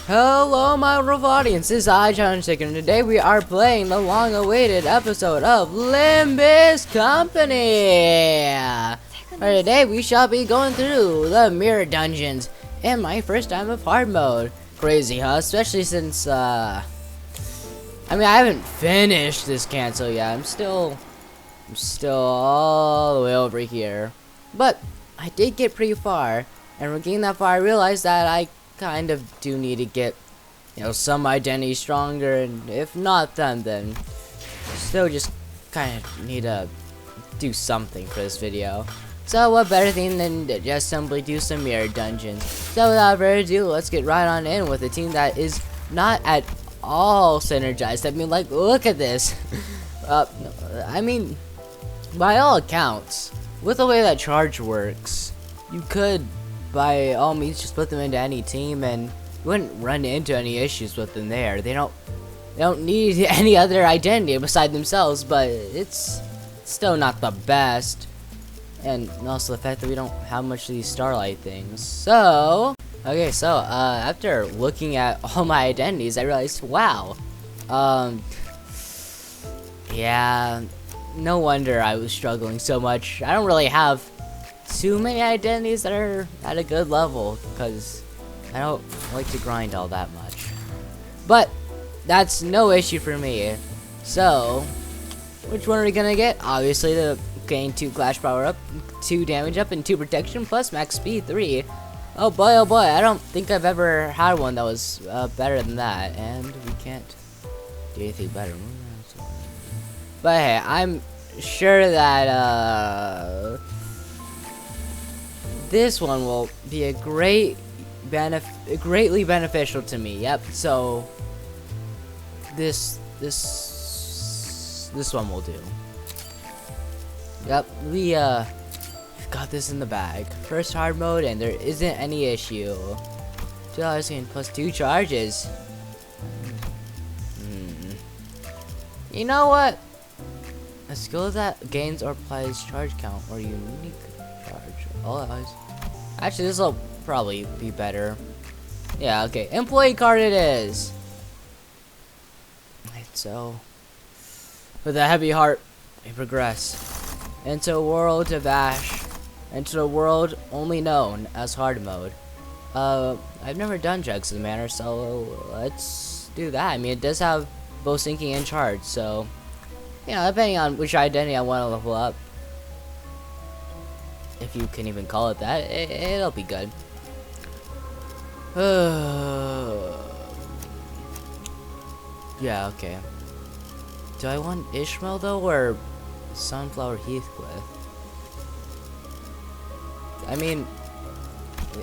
Hello, my wonderful audience. This is iChallenge, and today we are playing the long-awaited episode of LIMBUS Company. For today, we shall be going through the mirror dungeons in my first time of hard mode. Crazy, huh? Especially since, I haven't finished this cancel yet. I'm still all the way over here. But I did get pretty far, and from getting that far, I realized that I kind of do need to get, some identity stronger, and if not them, then still just kind of need to do something for this video. So what better thing than to just simply do some mirror dungeons. So without further ado, let's get right on in with a team that is not at all synergized. I mean, like, look at this. By all accounts, with the way that charge works, you could by all means just put them into any team and you wouldn't run into any issues with them there. They don't need any other identity beside themselves, but it's still not the best. And also the fact that we don't have much of these starlight things. So after looking at all my identities, I realized, wow, yeah, no wonder I was struggling so much. I don't really have too many identities that are at a good level, because I don't like to grind all that much. But that's no issue for me. So which one are we gonna get? Obviously the gain 2 clash power up, 2 damage up, and 2 protection plus max speed 3. Oh boy, I don't think I've ever had one that was better than that, and we can't do anything better. But hey, I'm sure that this one will be greatly beneficial to me. Yep. So this one will do. Yep. We've got this in the bag. First hard mode, and there isn't any issue. $2 gain plus 2 charges. You know what? A skill that gains or applies charge count or unique charge. All eyes. Actually, this will probably be better. Yeah, okay. Employee card it is. Right, so with a heavy heart, we progress into a world of ash, into a world only known as hard mode. I've never done Jugs in the manner, so let's do that. I mean, it does have both sinking and charge, so depending on which identity I want to level up, if you can even call it that, it'll be good. Yeah, okay. Do I want Ishmael though, or Sunflower Heathcliff? I mean,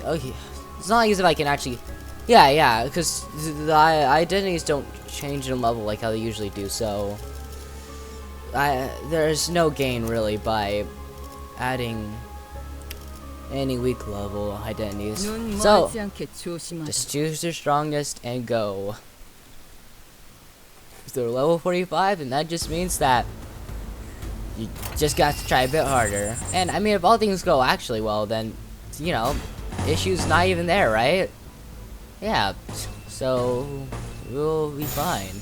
okay, it's not like as if I can actually, yeah, because the identities don't change in level like how they usually do, so there's no gain really by adding any weak level identities. So just choose your strongest and go. If they're level 45, and that just means that you just got to try a bit harder. And I mean, if all things go actually well, then issue's not even there, right? Yeah, so we'll be fine.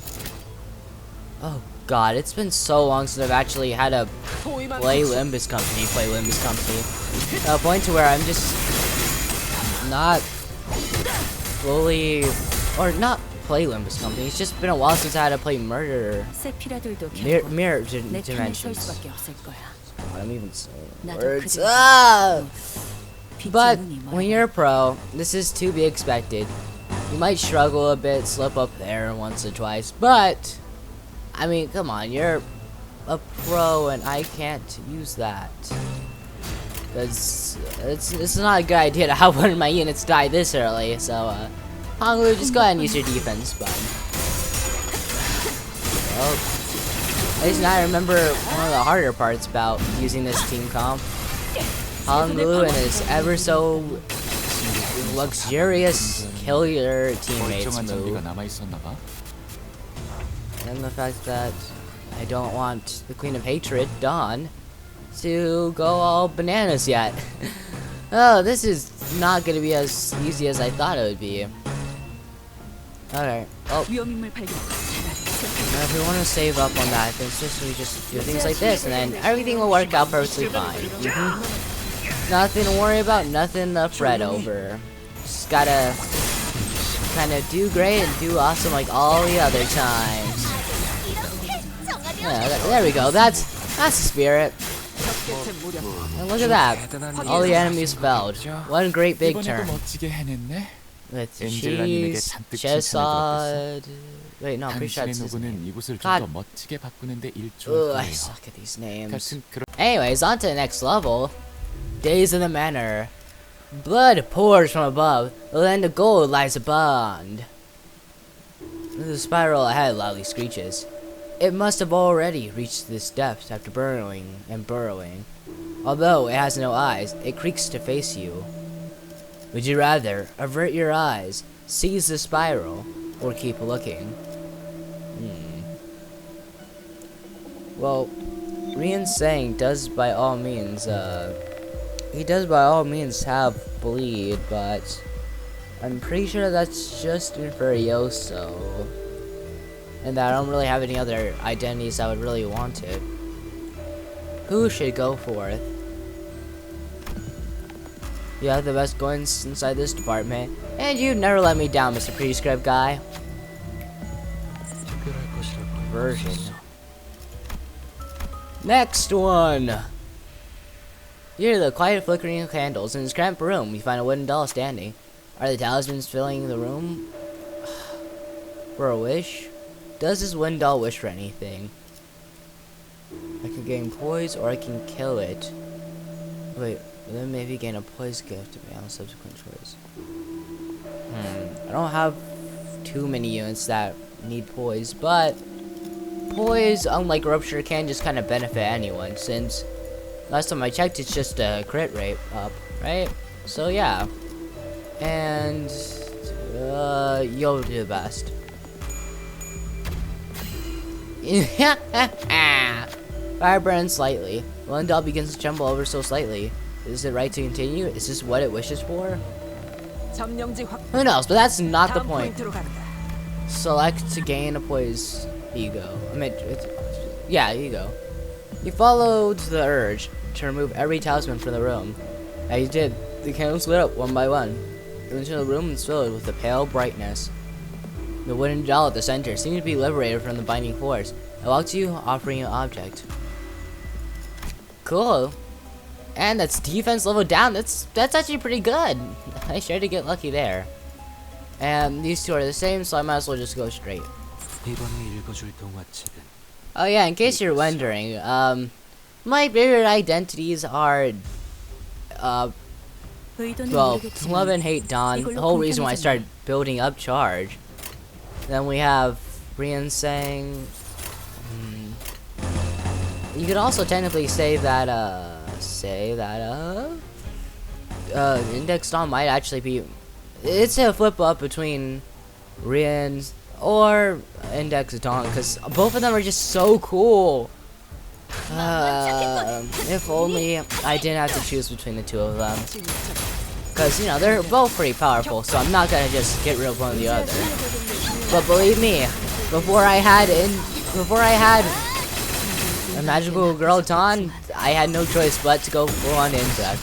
Oh god, it's been so long since I've actually had to play LIMBUS Company. To a point to where I'm just not fully, or not play LIMBUS Company. It's just been a while since I had to play Mirror Dimensions. I'm even saying words. But when you're a pro, this is to be expected. You might struggle a bit, slip up there once or twice, but I mean, come on, you're a pro, and I can't use that. Because it's not a good idea to have one of my units die this early, so, Honglu, just go ahead and use your defense button. Well, at least now I remember one of the harder parts about using this team comp. Honglu and his ever so luxurious kill your teammates move. And the fact that I don't want the Queen of Hatred, Dawn, to go all bananas yet. Oh, this is not going to be as easy as I thought it would be. Okay. Oh. Now if we want to save up on that, then we just do things like this, and then everything will work out perfectly fine. Nothing to worry about, nothing to fret over. Just gotta kind of do great and do awesome like all the other times. Yeah, there we go. That's the spirit. And look at that. All the enemies felled. One great big turn. With cheese, chesod. Wait, no, I'm pretty sure it's his name. God. Ugh, I suck at these names. Anyways, on to the next level. Days in the Manor. Blood pours from above. The land of gold lies beyond. The spiral ahead loudly screeches. It must have already reached this depth after burrowing and burrowing. Although it has no eyes, it creaks to face you. Would you rather avert your eyes, seize the spiral, or keep looking? Well, Rian's saying does by all means, he does by all means have bleed, but I'm pretty sure that's just Inferioso. And that I don't really have any other identities I would really want it. Who should go forth? You have the best guns inside this department, and you never let me down, Mr. Prescript guy. Version. Next one! You hear the quiet flickering of candles. In this cramped room, you find a wooden doll standing. Are the talismans filling the room? For a wish? Does this wooden doll wish for anything? I can gain poise, or I can kill it. Wait, then maybe gain a poise gift to me on a subsequent choice. I don't have too many units that need poise, but poise, unlike rupture, can just kind of benefit anyone, since last time I checked it's just a crit rate up, right? So yeah. And you'll do the best. Fire burns slightly. One doll begins to tremble over so slightly. Is it right to continue? Is this what it wishes for? Who knows, but that's not the point. Select to gain a poise ego. Yeah, ego. You followed the urge to remove every talisman from the room. As you did, the candles lit up one by one. Eventually the room was filled with a pale brightness. The wooden doll at the center seemed to be liberated from the binding force. I walked to you, offering you an object. Cool. And that's defense level down. That's actually pretty good. I sure did get lucky there. And these two are the same, so I might as well just go straight. Oh yeah, in case you're wondering, my favorite identities are, well, love and hate Dawn. The whole reason why I started building up charge. Then we have Rian saying, you could also technically say that, Index Dawn might actually be, it's a flip up between Rian's or Index Dawn, because both of them are just so cool. If only I didn't have to choose between the two of them. Because, you know, they're both pretty powerful, so I'm not gonna just get rid of one or the other. But believe me, before I had a magical girl Dawn, I had no choice but to go full on insect.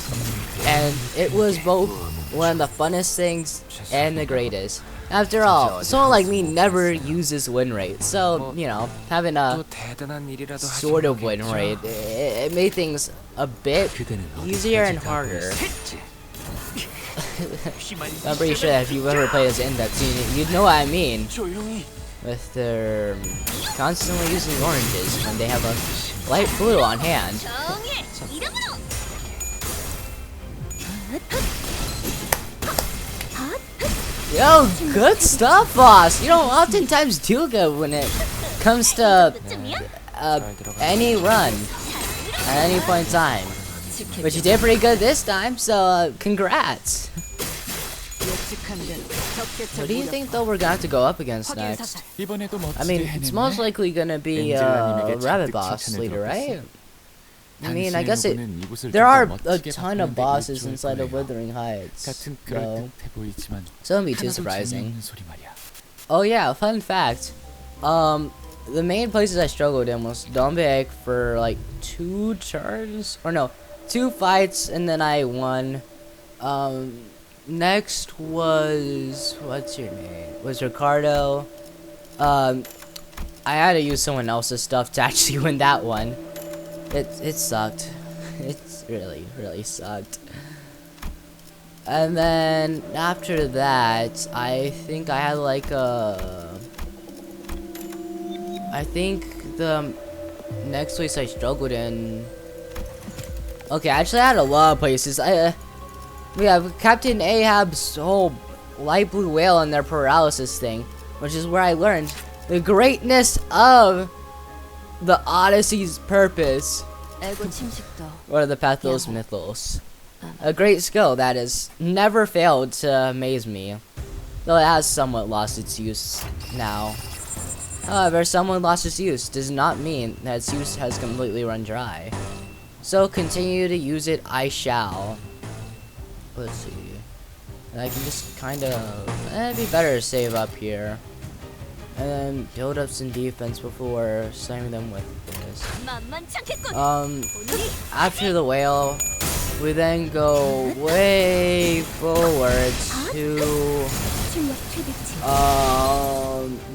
And it was both one of the funnest things and the greatest. After all, someone like me never uses win rate, so, you know, having a sort of win rate, it made things a bit easier and harder. I'm pretty sure that if you've ever played as Index, you'd know what I mean. With their constantly using oranges when they have a light blue on hand. Yo, good stuff, boss! You don't oftentimes do good when it comes to any run at any point in time. But you did pretty good this time, so congrats! What do you think though we're gonna have to go up against next? I mean, it's most likely gonna be Rabbit Boss leader, right? I mean, I guess there are a ton of bosses inside of Withering Heights, so it won't be too surprising. Oh yeah, fun fact. The main places I struggled in was Dombek for like 2 turns, or no, 2 fights, and then I won. Next was, what's your name? Was Ricardo. I had to use someone else's stuff to actually win that one. It sucked. It's really sucked. And then after that, I think I had like I think the next place I struggled in. Okay, actually I had a lot of places. We have Captain Ahab's whole light blue whale and their paralysis thing, which is where I learned the greatness of the Odyssey's purpose. What are the Pathos Mythos? A great skill that has never failed to amaze me, though it has somewhat lost its use now. However, somewhat lost its use does not mean that its use has completely run dry. So continue to use it I shall. Let's see. And I can just kind of, it'd be better to save up here. And then build up some defense before slamming them with this. After the whale, we then go way forward to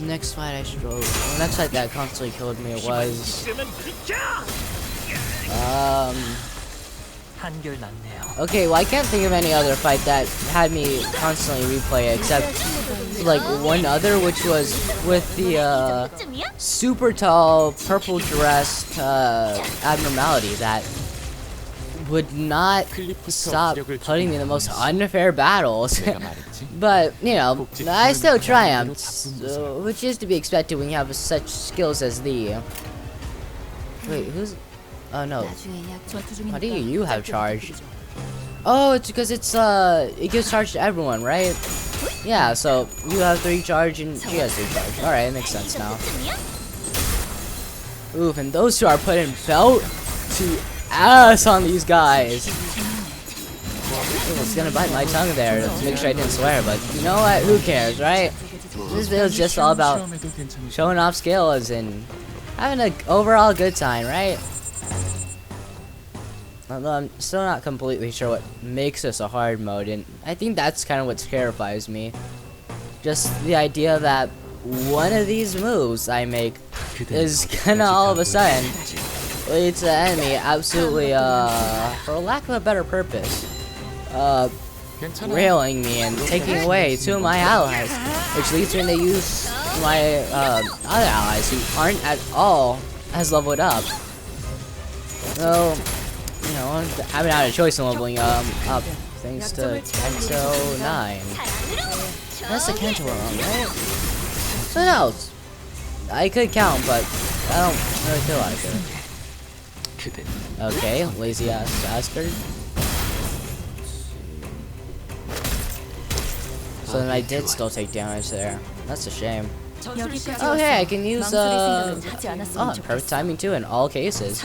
next fight I struggled. The next fight that constantly killed me was okay, well I can't think of any other fight that had me constantly replay it except like one other, which was with the super tall purple dressed abnormality that would not stop putting me in the most unfair battles. But you know, I still triumphed, so, which is to be expected when you have such skills as the wait, who's oh no, how do you have charge? Oh, it's because it's it gives charge to everyone, right? Yeah, so you have 3 charge and she has 3 charge. Alright, it makes sense now. Oof, and those 2 are putting belt to ass on these guys. Ooh, it's gonna bite my tongue there to make sure I didn't swear, but you know what? Who cares, right? This video is just all about showing off skills and having an overall good time, right? Although I'm still not completely sure what makes this a hard mode, and I think that's kind of what terrifies me. Just the idea that one of these moves I make is gonna all of a sudden lead to the enemy absolutely, for lack of a better purpose, railing me and taking away 2 of my allies, which leads me to use my other allies who aren't at all as leveled up. So, you know, I haven't had a choice in leveling up thanks to Kento 9. That's the Kento one, right? So no, I could count, but I don't really feel like it. Okay, lazy ass bastard. So then I did still take damage there. That's a shame. Oh hey, I can use oh, perfect timing too in all cases.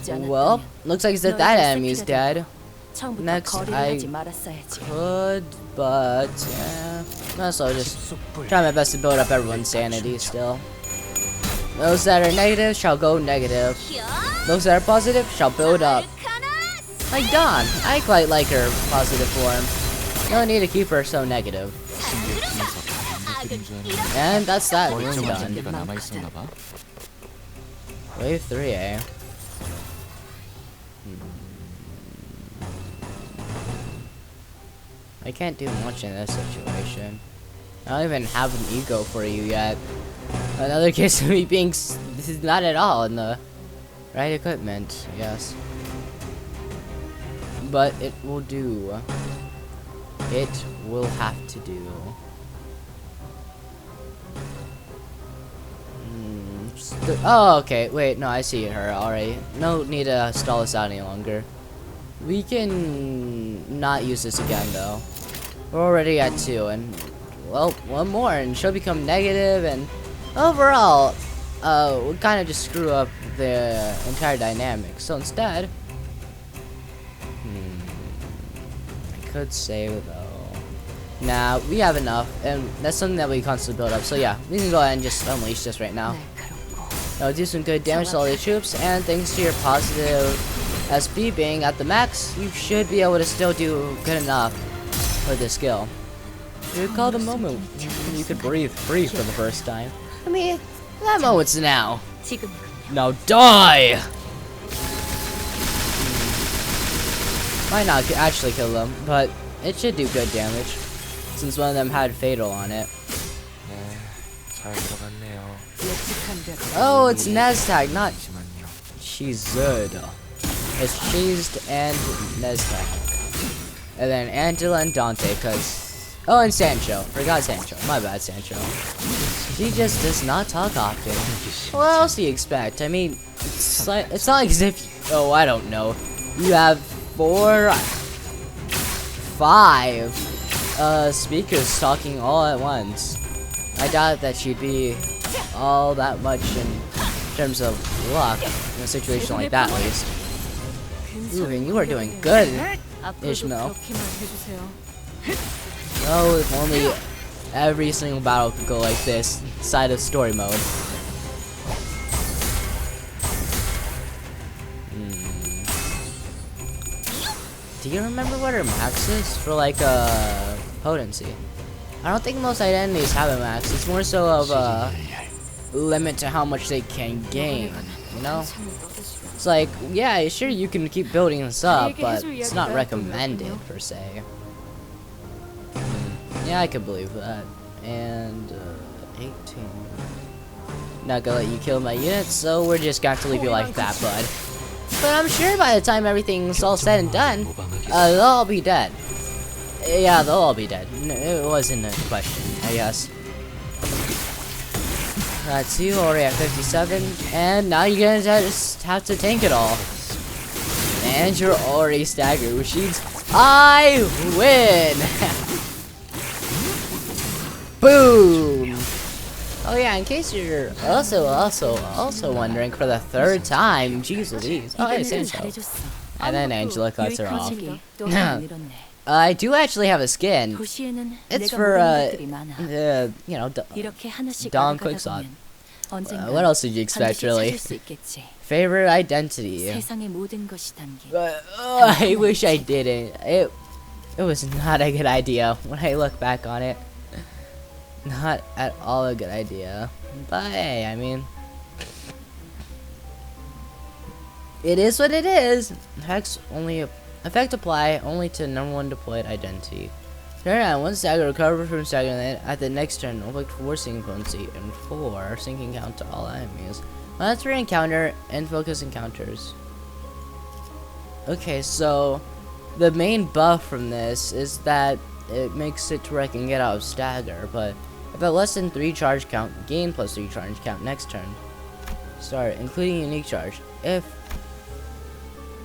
Well, looks like that enemy is dead. Next, I could, but yeah, might as well just try my best to build up everyone's sanity still. Those that are negative shall go negative. Those that are positive shall build up. Like Dawn, I quite like her positive form. No need to keep her so negative. And that's that. We're done. Wave 3, eh? I can't do much in this situation. I don't even have an ego for you yet. Another case of me being this is not at all in the right equipment, yes. But it will do. It will have to do. Oh, okay. Wait, no, I see her already. No need to stall this out any longer. We can not use this again, though. We're already at 2, and well, 1 more, and she'll become negative, and overall, we'll kind of just screw up the entire dynamic. So instead, I could save though. Nah, we have enough, and that's something that we constantly build up. So yeah, we can go ahead and just unleash this right now. It'll do some good damage to all the troops, and thanks to your positive SP being at the max, you should be able to still do good enough with this skill. You recall the moment when you could breathe free for the first time. I mean, that moment's now. Now die! Might not actually kill them, but it should do good damage, since one of them had Fatal on it. Oh, it's Neztag, not Shizud. It's Cheesed and Neztag. And then Angela and Dante, cause... Oh, and Sancho. Forgot Sancho. My bad, Sancho. She just does not talk often. What else do you expect? I mean, it's not like as if... Oh, I don't know. You have 4... 5 speakers talking all at once. I doubt that she'd be all that much in terms of luck in a situation like that, at least. Ooh, and you are doing good, Ishmael. Oh, if only every single battle could go like this, side of story mode. Do you remember what her max is for like potency? I don't think most identities have a max. It's more so of a limit to how much they can gain, you know? It's like, yeah, sure you can keep building this up, but it's not recommended per se. Yeah, I could believe that. And 18. Not gonna let you kill my units, so we're just going to leave you like that, bud. But I'm sure by the time everything's all said and done, they'll all be dead. Yeah, they'll all be dead. No, it wasn't a question, I guess. That's you, already at 57, and now you're gonna just have to tank it all. And you're already staggered, which means I win! Boom! Oh yeah, in case you're also wondering for the 3rd time, jeez Louise. Oh, hey, Sancho. And then Angela cuts her off. I do actually have a skin. It's for, you know, Dom Quickshot. What else did you expect, really? Favorite identity. I wish I didn't. It was not a good idea when I look back on it. Not at all a good idea. But hey, I mean, it is what it is. Effect apply only to #1 deployed identity. Turn on 1 stagger, recover from stagger, and at the next turn, inflict 4 sinking potency and 4 sinking count to all enemies. That's 3 encounter and focus encounters. Okay, so the main buff from this is that it makes it to where I can get out of stagger, but if at less than 3 charge count, gain plus 3 charge count next turn. Start, including unique charge. If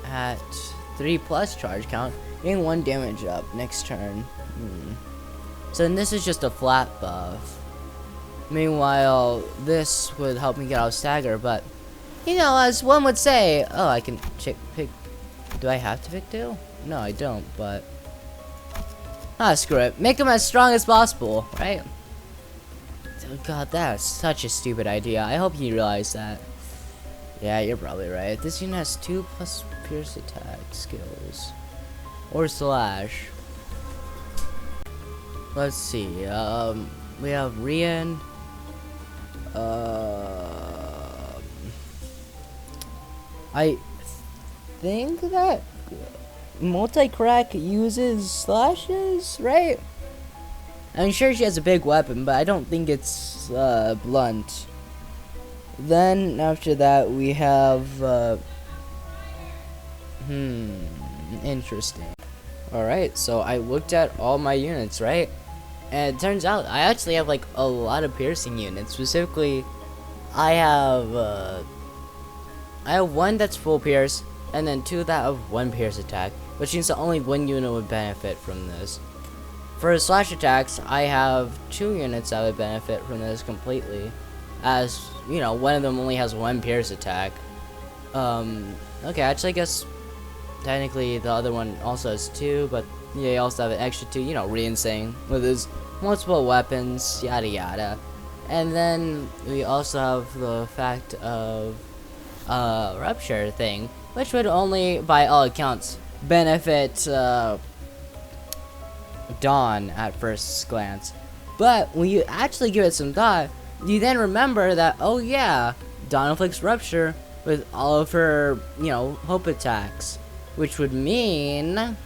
at 3+ charge count, gain 1 damage up next turn. So then this is just a flat buff. Meanwhile, this would help me get out of stagger, but you know, as one would say, oh, I can pick. Do I have to pick 2? No, I don't, but screw it. Make them as strong as possible, right? Oh god, that's such a stupid idea. I hope you realize that. Yeah, you're probably right. This unit has 2+ pierce attack skills. Or slash. Let's see. We have Rian. I think that multi-crack uses slashes, right? I'm sure she has a big weapon, but I don't think it's blunt. Then after that we have interesting. Alright, so I looked at all my units, right? And it turns out I actually have like a lot of piercing units. Specifically, I have 1 that's full pierce, and then 2 that have 1 pierce attack, which means that only 1 unit would benefit from this. For slash attacks, I have 2 units that would benefit from this completely, as you know, one of them only has 1 pierce attack. Okay, actually, I guess technically the other one also has 2, but Yeah, you also have an extra 2, you know, rinsing with his multiple weapons, yada yada. And then we also have the fact of rupture thing, which would only, by all accounts, benefit Dawn at first glance. But when you actually give it some thought, you then remember that, oh yeah, Dawn inflicts rupture with all of her, you know, hope attacks, which would mean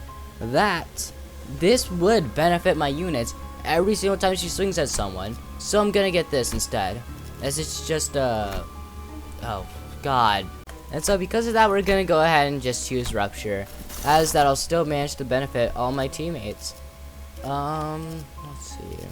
that this would benefit my units every single time she swings at someone. So I'm gonna get this instead, as it's just oh god. And so because of that, we're gonna go ahead and just choose rupture, as that'll still manage to benefit all my teammates. Let's see.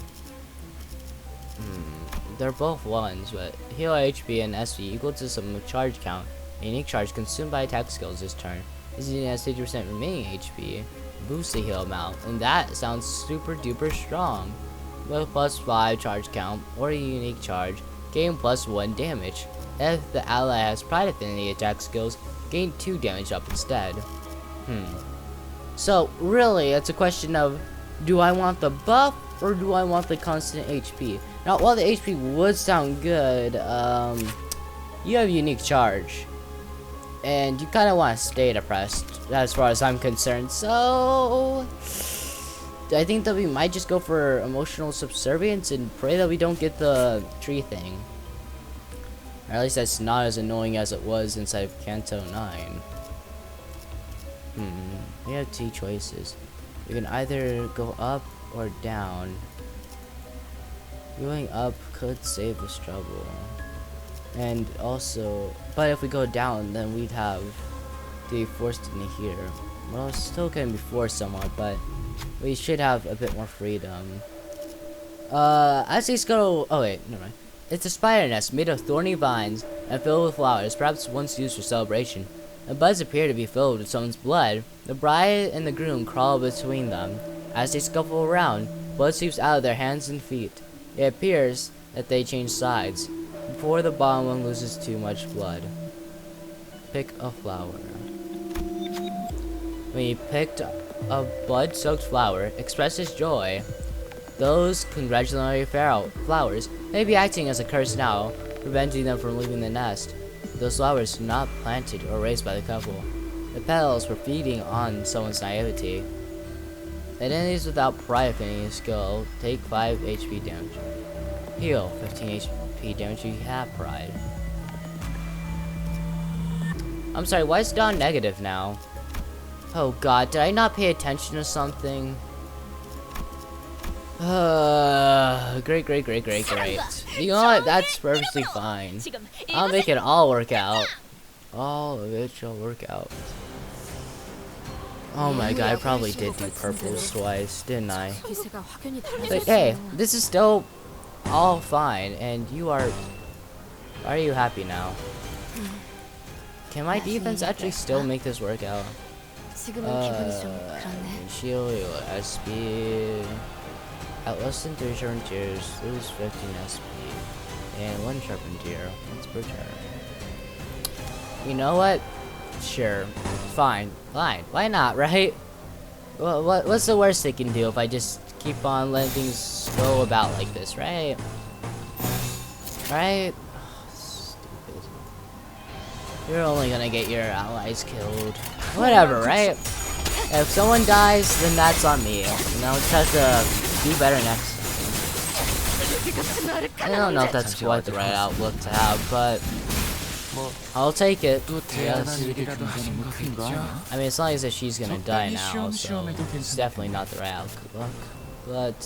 They're both ones, but heal HP and SV equal to some charge count. A unique charge consumed by attack skills this turn. This unit has 50% remaining HP. Boost the heal amount, and that sounds super duper strong. With +5 charge count or a unique charge, gain +1 damage. If the ally has Pride Affinity attack skills, gain 2 damage up instead. So really, it's a question of, do I want the buff or do I want the constant HP? Now, while the HP would sound good, you have unique charge, and you kind of want to stay depressed as far as I'm concerned. So I think that we might just go for emotional subservience and pray that we don't get the tree thing. Or at least that's not as annoying as it was inside of Kanto 9. We have 2 choices. We can either go up or down. Going up could save us trouble. And also, but if we go down, then we'd have to be forced into here. Well, it's still gonna be forced somewhat, but we should have a bit more freedom. As these go, oh wait, never mind. It's a spider nest made of thorny vines and filled with flowers, perhaps once used for celebration. The buds appear to be filled with someone's blood. The bride and the groom crawl between them. As they scuffle around, blood seeps out of their hands and feet. It appears that they change sides before the bottom one loses too much blood. Pick a flower. When you picked a blood-soaked flower, express his joy. Those congratulatory flowers may be acting as a curse now, preventing them from leaving the nest. Those flowers were not planted or raised by the couple. The petals were feeding on someone's naivety. Enemies without Pride Affinity skill take 5 HP damage. Heal 15 HP damage if you have Pride. I'm sorry, why is Dawn negative now? Oh god, did I not pay attention to something? Great. You know what? That's perfectly fine. I'll make it all work out. All of it shall work out. Oh my god, I probably did do purples twice, didn't I? But hey, this is still all fine, and you are you happy now? Can my defense actually still make this work out? Shield SP. At less than 3 sharpened tiers, lose 15 SP. And 1 sharpened tier, once per turn. You know what? Sure. Fine. Why not, right? Well, what's the worst they can do if I just keep on letting things go about like this, right? Right? Stupid. You're only gonna get your allies killed. Whatever, right? If someone dies, then that's on me. And I'll just have to do better next time. I don't know if that's quite the right outlook to have, but I'll take it. Yes. I mean, it's not as if she's gonna die now, so it's definitely not the right outlook. But,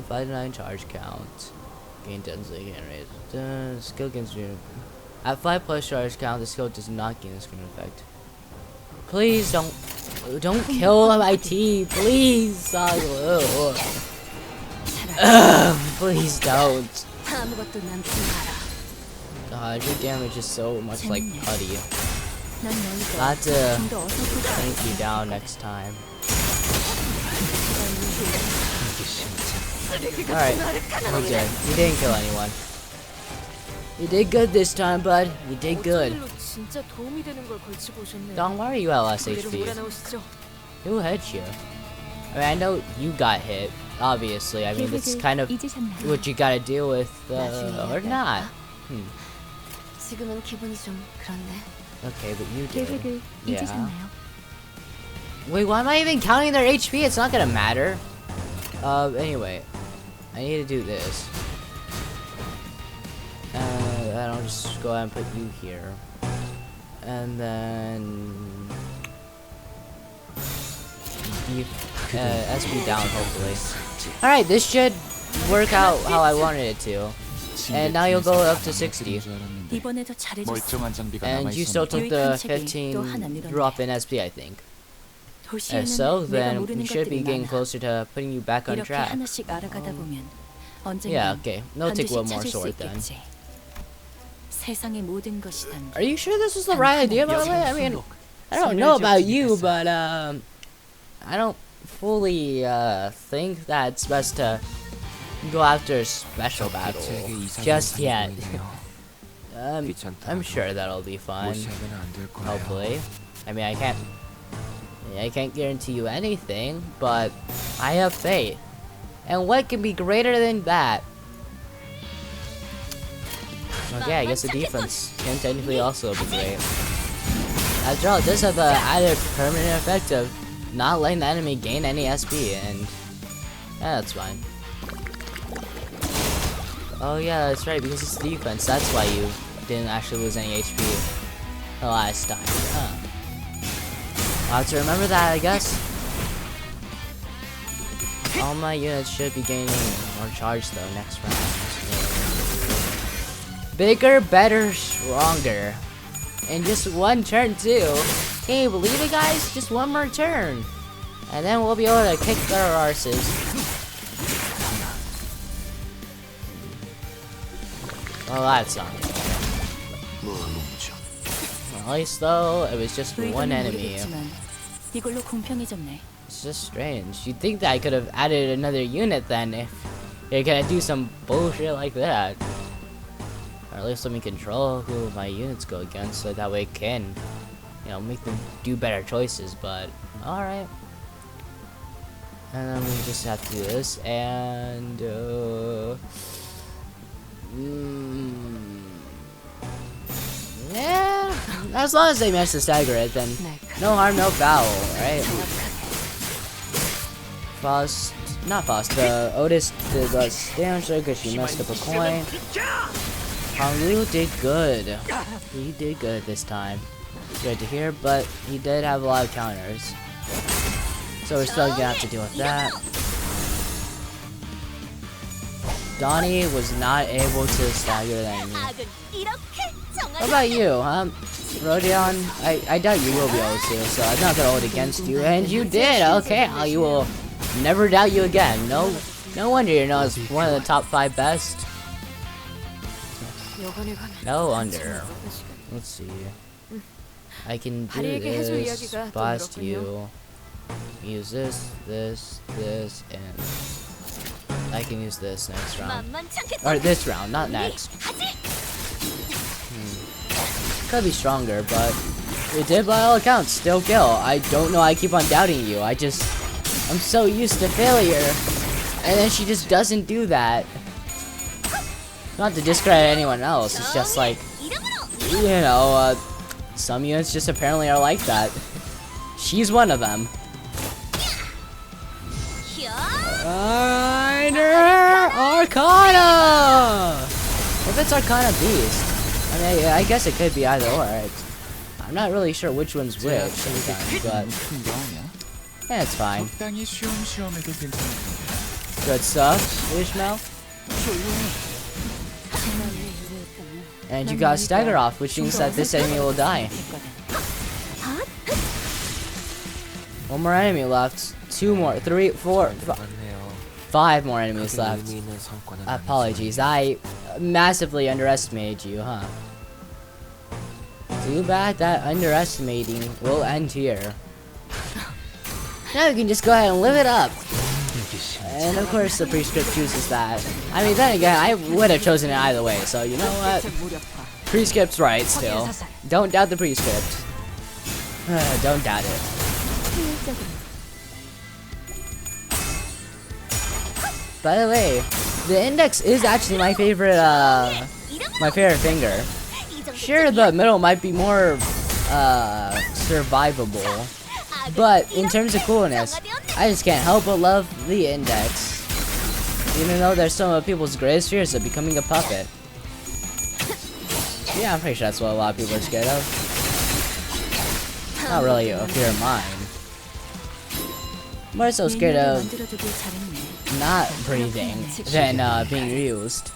5-9 charge count. Gain density generated. Skill gains you. At 5+ charge count, the skill does not gain the screen effect. Please don't kill my team, please. Please don't. God, your damage is so much like putty. I'll have to tank you down next time. Alright, we're good. You didn't kill anyone. You did good this time, bud. You did good. 진짜 도움이 되는 걸 걸치고 오셨네요. Don, why are you at less 그대로 HP? 몰아넣으시죠. Who hit you? I mean, I know you got hit, obviously. I mean, it's kind of what you gotta deal with, or not. 지금은 기분이 좀 그렇네. Okay, but you did. 계획을 Yeah. 잊으셨나요? Wait, why am I even counting their HP? It's not gonna matter. Anyway. I need to do this. And I'll just go ahead and put you here. And then... SP down, hopefully. Alright, this should work out how I wanted it to. And now you'll go up to 60. 이번에도 잘해줬어. And you still took the 15 drop in SP, I think. So then we should be getting closer to putting you back on track. Yeah, okay. No, take one more sword then. Are you sure this was the right idea, by the way? I mean, I don't know about you, but I don't fully think that it's best to go after a special battle just yet. I'm sure that'll be fun. Hopefully. I mean, I can't guarantee you anything, but I have faith. And what can be greater than that? Okay, I guess the defense can technically also be great. After all, it does have the added permanent effect of not letting the enemy gain any SP, and yeah, that's fine. Oh yeah, that's right, because it's defense, that's why you didn't actually lose any HP the last time. Huh. I'll have to remember that, I guess. All my units should be gaining more charge though next round. Bigger, better, stronger. In just one turn too. Can you believe it, guys? Just one more turn. And then we'll be able to kick their arses. Well, that's not good. At least though, it was just one enemy. It's just strange. You'd think that I could have added another unit then if you're gonna do some bullshit like that. Or at least let me control who my units go against so that way it can, you know, make them do better choices, but alright. And then we just have to do this, and yeah, as long as they manage to stagger it, then no harm, no foul, right? Otis did less damage there because she messed up a coin. Hanglu did good. He did good this time. Good to hear, but he did have a lot of counters. So we're still gonna have to deal with that. Donnie was not able to stagger the enemy. What about you, huh? Rodion, I doubt you will be able to, so I'm not gonna hold against you. And you did, okay, you will never doubt you again. No wonder you're known as one of the top 5 best. No wonder. Let's see. I can do this, blast you, use this, and I can use this next round. Or this round, not next. Could be stronger, but it did by all accounts still kill. I don't know, I keep on doubting you. I'm so used to failure. And then she just doesn't do that. Not to discredit anyone else, it's just like, you know, some units just apparently are like that. She's one of them. Arcana! If it's Arcana Beast, I mean, I guess it could be either or. I'm not really sure which one's which sometimes, but yeah, it's fine. Good stuff, Ishmael. And you got stagger off, which means that this enemy will die. One more enemy left. 2 more, 3, 4, 5 more enemies left. Apologies, I massively underestimated you, huh? Too bad that underestimating will end here. Now we can just go ahead and live it up. And of course the prescript chooses that. I mean, then again, I would have chosen it either way, so you know what? Prescript's right still. Don't doubt the prescript. Don't doubt it. By the way, the index is actually my favorite finger. Sure, the middle might be more survivable, but in terms of coolness, I just can't help but love the index. Even though there's some of people's greatest fears of becoming a puppet. Yeah, I'm pretty sure that's what a lot of people are scared of. Not really a fear of mine. More so scared of not breathing than being used.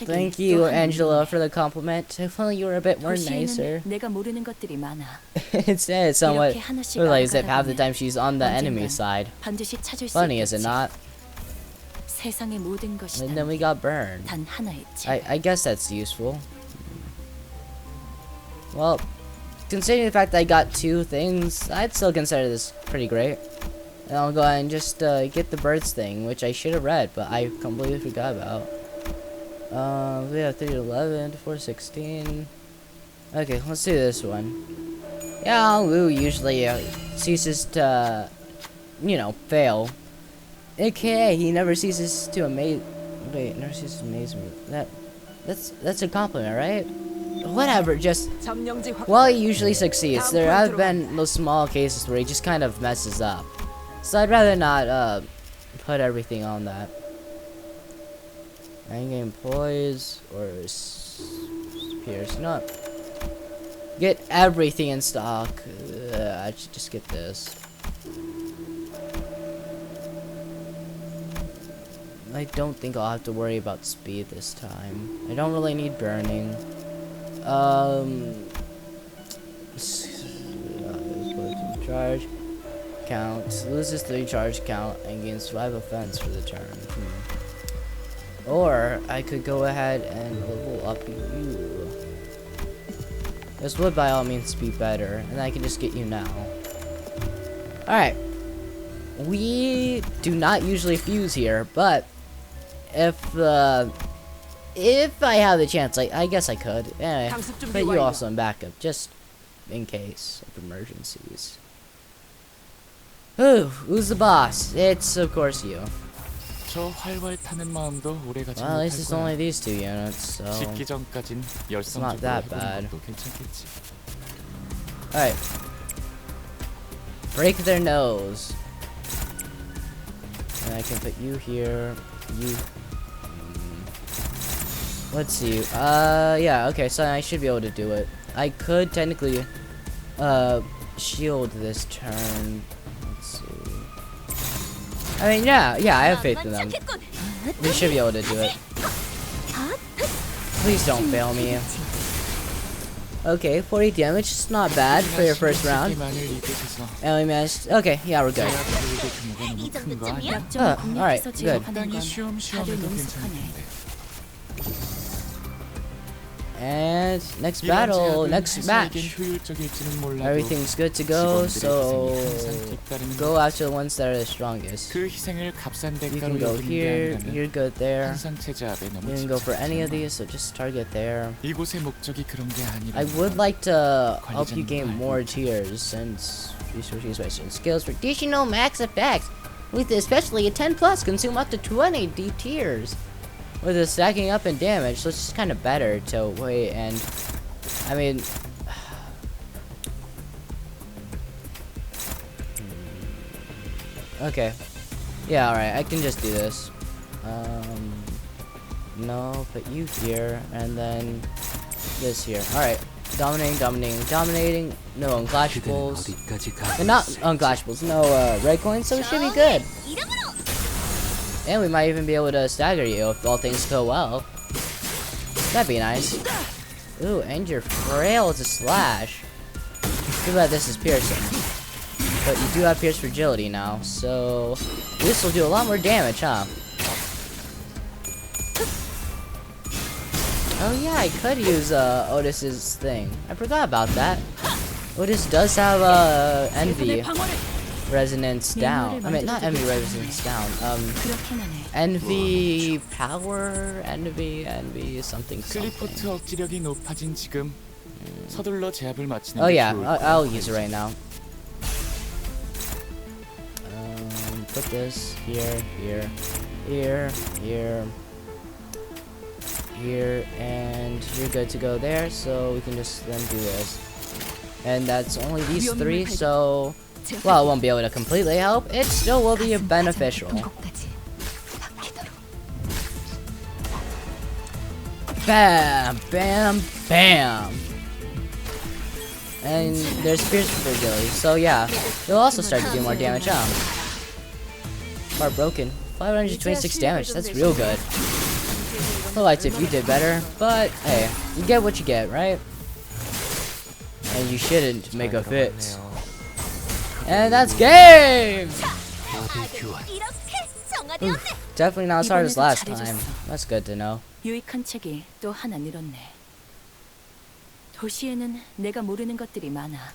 Thank you, Angela, for the compliment. If only you were a bit more nicer. Instead, it's somewhat like as if half the time she's on the enemy side. Funny, is it not? And then we got burned. I guess that's useful. Well, considering the fact that I got 2 things, I'd still consider this pretty great. And I'll go ahead and just get the birds thing, which I should have read, but I completely forgot about. We have 3 to 11 to 4 to 16. Okay, let's do this one. Yeah, Lu usually ceases to, you know, fail. AKA, he never ceases to amaze. Wait, never ceases to amaze me. That's a compliment, right? Whatever, just. Well, he usually succeeds. There have been those small cases where he just kind of messes up. So I'd rather not put everything on that. Game poise or Pierce. No. Get everything in stock. I should just get this. I don't think I'll have to worry about speed this time. I don't really need burning. Charge count. Loses 3 charge count and gains 5 offense for the turn. Or I could go ahead and level up you. This would by all means be better, and I can just get you now. Alright. We do not usually fuse here, but if I have the chance, I guess I could. Put you also in backup, just in case of emergencies. Who's the boss? It's of course you. Well, at least it's only these 2 units, so it's not that bad. Alright. Break their nose. And I can put you here. You. Let's see. Yeah, okay, so I should be able to do it. I could technically, shield this turn. Let's see. I mean, yeah, I have faith in them. They should be able to do it. Please don't fail me. Okay, 40 damage. It's not bad for your first round. And we managed. Okay, yeah, we're good. Alright, good. And next battle, next match. Everything's good to go, so go after the ones that are the strongest. You can go here, you're good there. You can go for any of these, so just target there. I would like to help you gain more tiers, since resources and skills for additional max effects. With especially a 10 plus, consume up to 20 D tiers. With the stacking up in damage, so it's just kind of better to wait and, I mean, okay, yeah, alright, I can just do this. No, put you here, and then this here. Alright, dominating, no unclashables, and not unclashables, no red coins, so it should be good. And we might even be able to stagger you if all things go well. That'd be nice. Ooh, and you're frail to slash. Too bad this is piercing. But you do have pierce fragility now, so this will do a lot more damage, huh? Oh yeah, I could use Otis's thing. I forgot about that. Otis does have envy. resonance down. I mean, not envy resonance down. 그렇게만 해. Envy power, envy something. 클리포트 억지력이 높아진 지금 서둘러 제압을 마치는 Oh 게 yeah, 좋을 I'll 거야. use it right now. Put this here, and you're good to go there. So we can just then do this, and that's only these three. So, well, it won't be able to completely help. It still will be beneficial. Bam, bam, bam. And there's pierce fragility, so yeah, you'll also start to do more damage. Bar broken, 526 damage. That's real good. I liked if you did better, but hey, you get what you get, right? And you shouldn't make a fit. And that's game. Oof, definitely not as hard as last time. That's good to know. 유익한 책이 또 하나 늘었네. 도시에는 내가 모르는 것들이 많아.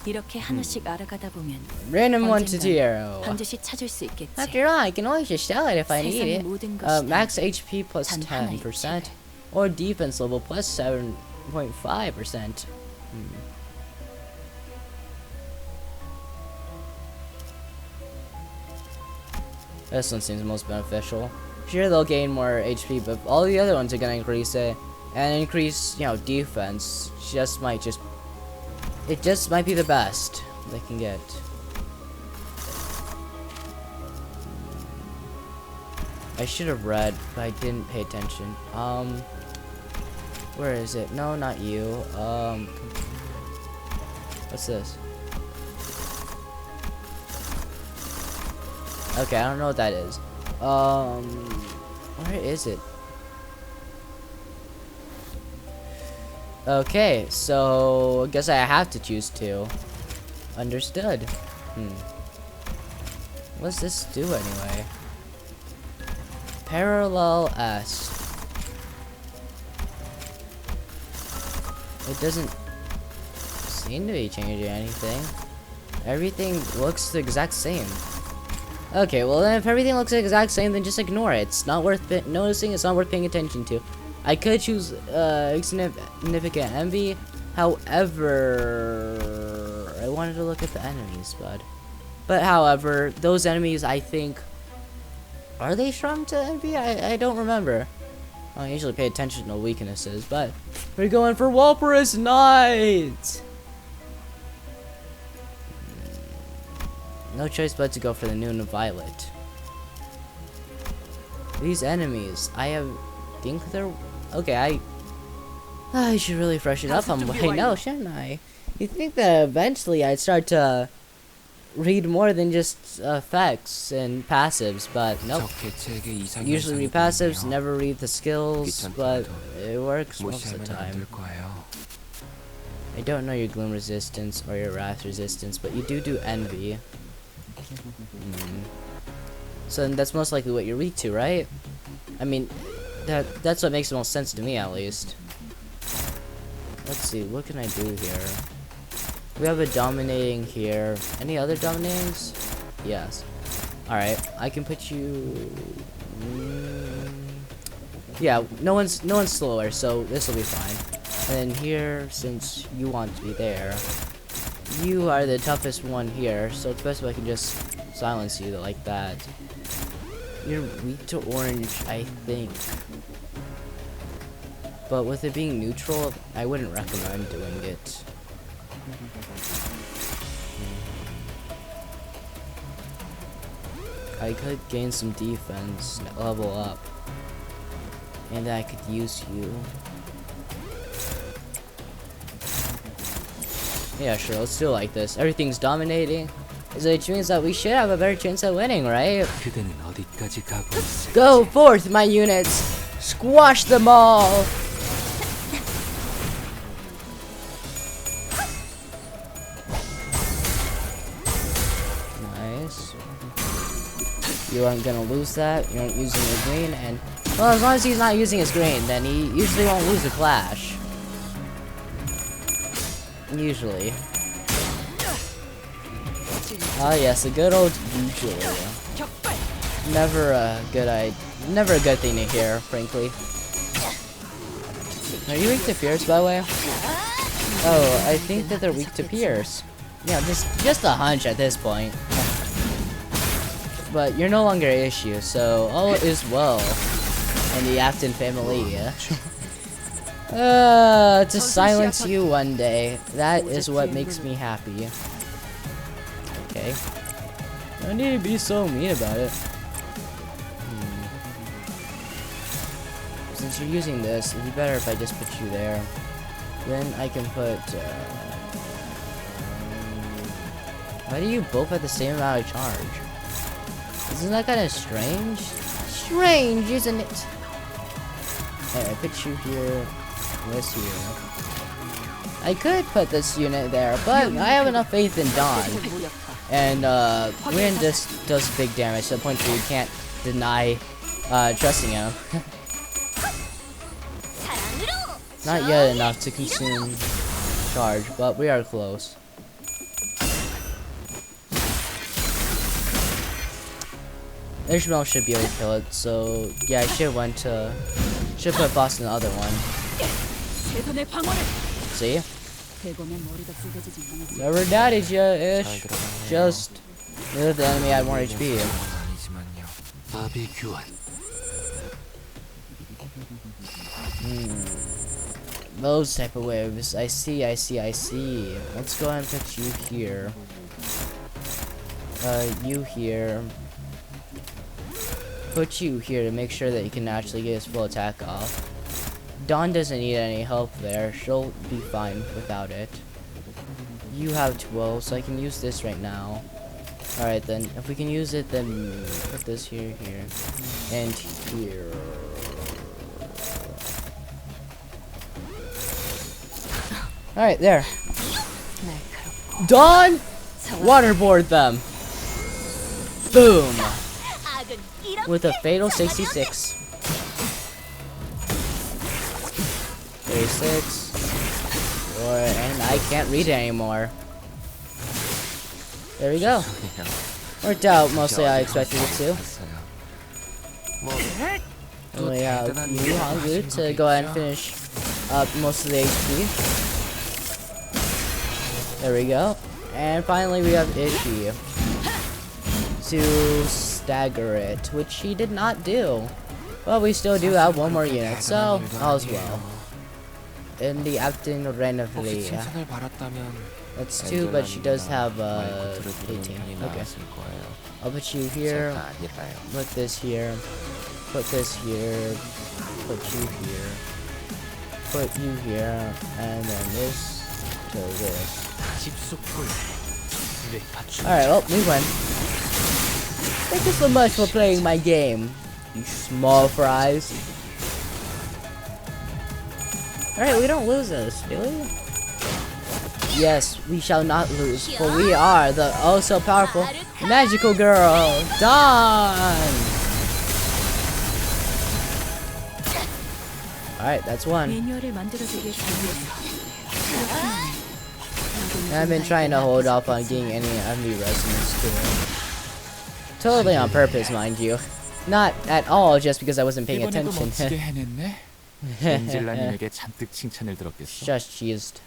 이렇게 하나씩 알아가다 보면 Random 1 to 언젠간 0. 반드시 찾을 수 있겠지. After all, I can always just sell it if I need 세상의 it. 모든 것이 Max HP plus 단 하나의 10%, 책을. or defense level plus 7.5%. This one seems most beneficial. Sure, they'll gain more HP, but all the other ones are gonna increase it, and increase, you know, defense. It just might be the best they can get. I should have read, but I didn't pay attention. Where is it? No, not you. What's this? Okay, I don't know what that is. Where is it? Okay, so I guess I have to choose two. Understood. What's this do anyway? Parallel S. It doesn't seem to be changing anything. Everything looks the exact same. Okay, well then if everything looks the exact same, then just ignore it. It's not worth noticing, it's not worth paying attention to. I could choose significant envy, however, I wanted to look at the enemies, but however, those enemies, I think, are they strong to envy? I don't remember. I usually pay attention to weaknesses, but we're going for Walpurgis Knight! No choice but to go for the Noon of Violet. These enemies, think they're okay. I should really freshen up on what I know, shouldn't I? You think that eventually I'd start to read more than just effects and passives, but nope. Usually read passives, never read the skills, but it works most of the time. I don't know your gloom resistance or your wrath resistance, but you do envy. So then that's most likely what you're weak to, right? I mean, that's what makes the most sense to me, at least. Let's see, what can I do here? We have a dominating here. Any other dominatings? Yes. Alright, I can put you... yeah, no one's slower, so this will be fine. And then here, since you want to be there, you are the toughest one here, so it's best if I can just silence you like that. You're weak to orange, I think. But with it being neutral, I wouldn't recommend doing it. I could gain some defense, level up, and I could use you. Yeah, sure, let's do it like this. Everything's dominating, which means that we should have a better chance at winning, right? Go forth, my units! Squash them all! Nice. You aren't gonna lose that. You aren't using your green, and well, as long as he's not using his green, then he usually won't lose a clash. Usually. Ah, yes, a good old usual. Never a good thing to hear, frankly. Are you weak to Pierce, by the way? Oh, I think that they're weak to Pierce. Yeah, just a hunch at this point. But you're no longer an issue, so all is well in the Afton family. To silence you one day. That is what makes me happy. Okay. No need to be so mean about it. Since you're using this, it'd be better if I just put you there. Then I can put, why do you both have the same amount of charge? Isn't that kind of strange? Strange, isn't it? Alright, I put you here, this here. I could put this unit there, but I have enough faith in Dawn. And, Wind just does big damage to the point where you can't deny, trusting him. Not yet enough to consume charge, but we are close. Ishmael should be able to kill it, so yeah, I should put boss in the other one. See? Never doubted you, Ish. Just knew the enemy had more HP. Those type of waves. I see. Let's go ahead and put you here. You here. Put you here to make sure that you can actually get his full attack off. Dawn doesn't need any help there. She'll be fine without it. You have 12, so I can use this right now. Alright then, if we can use it, then put this here, and here. Alright, there. Dawn! Waterboard them! Boom! With a fatal 66. 36. And I can't read it anymore. There we go. Worked out mostly I expected it to. And we have you, Hangu, to go ahead and finish up most of the HP. There we go. And finally we have Ishi to stagger it, which he did not do. But we still do have one more unit, so all's well. In the Afton Renavli. That's 2, but she does have 18. Okay. I'll put you here, put this here, put this here, put you here, put you here, and then this to this. Alright, well, we win. Thank you so much for playing my game, you small fries. Alright, we don't lose this, do we? Yes, we shall not lose, for we are the oh so powerful magical girl, Dawn! Alright, that's one. I've been trying to hold off on getting any enemy resonance to it. Totally on purpose, mind you. Not at all just because I wasn't paying attention. Just cheesed.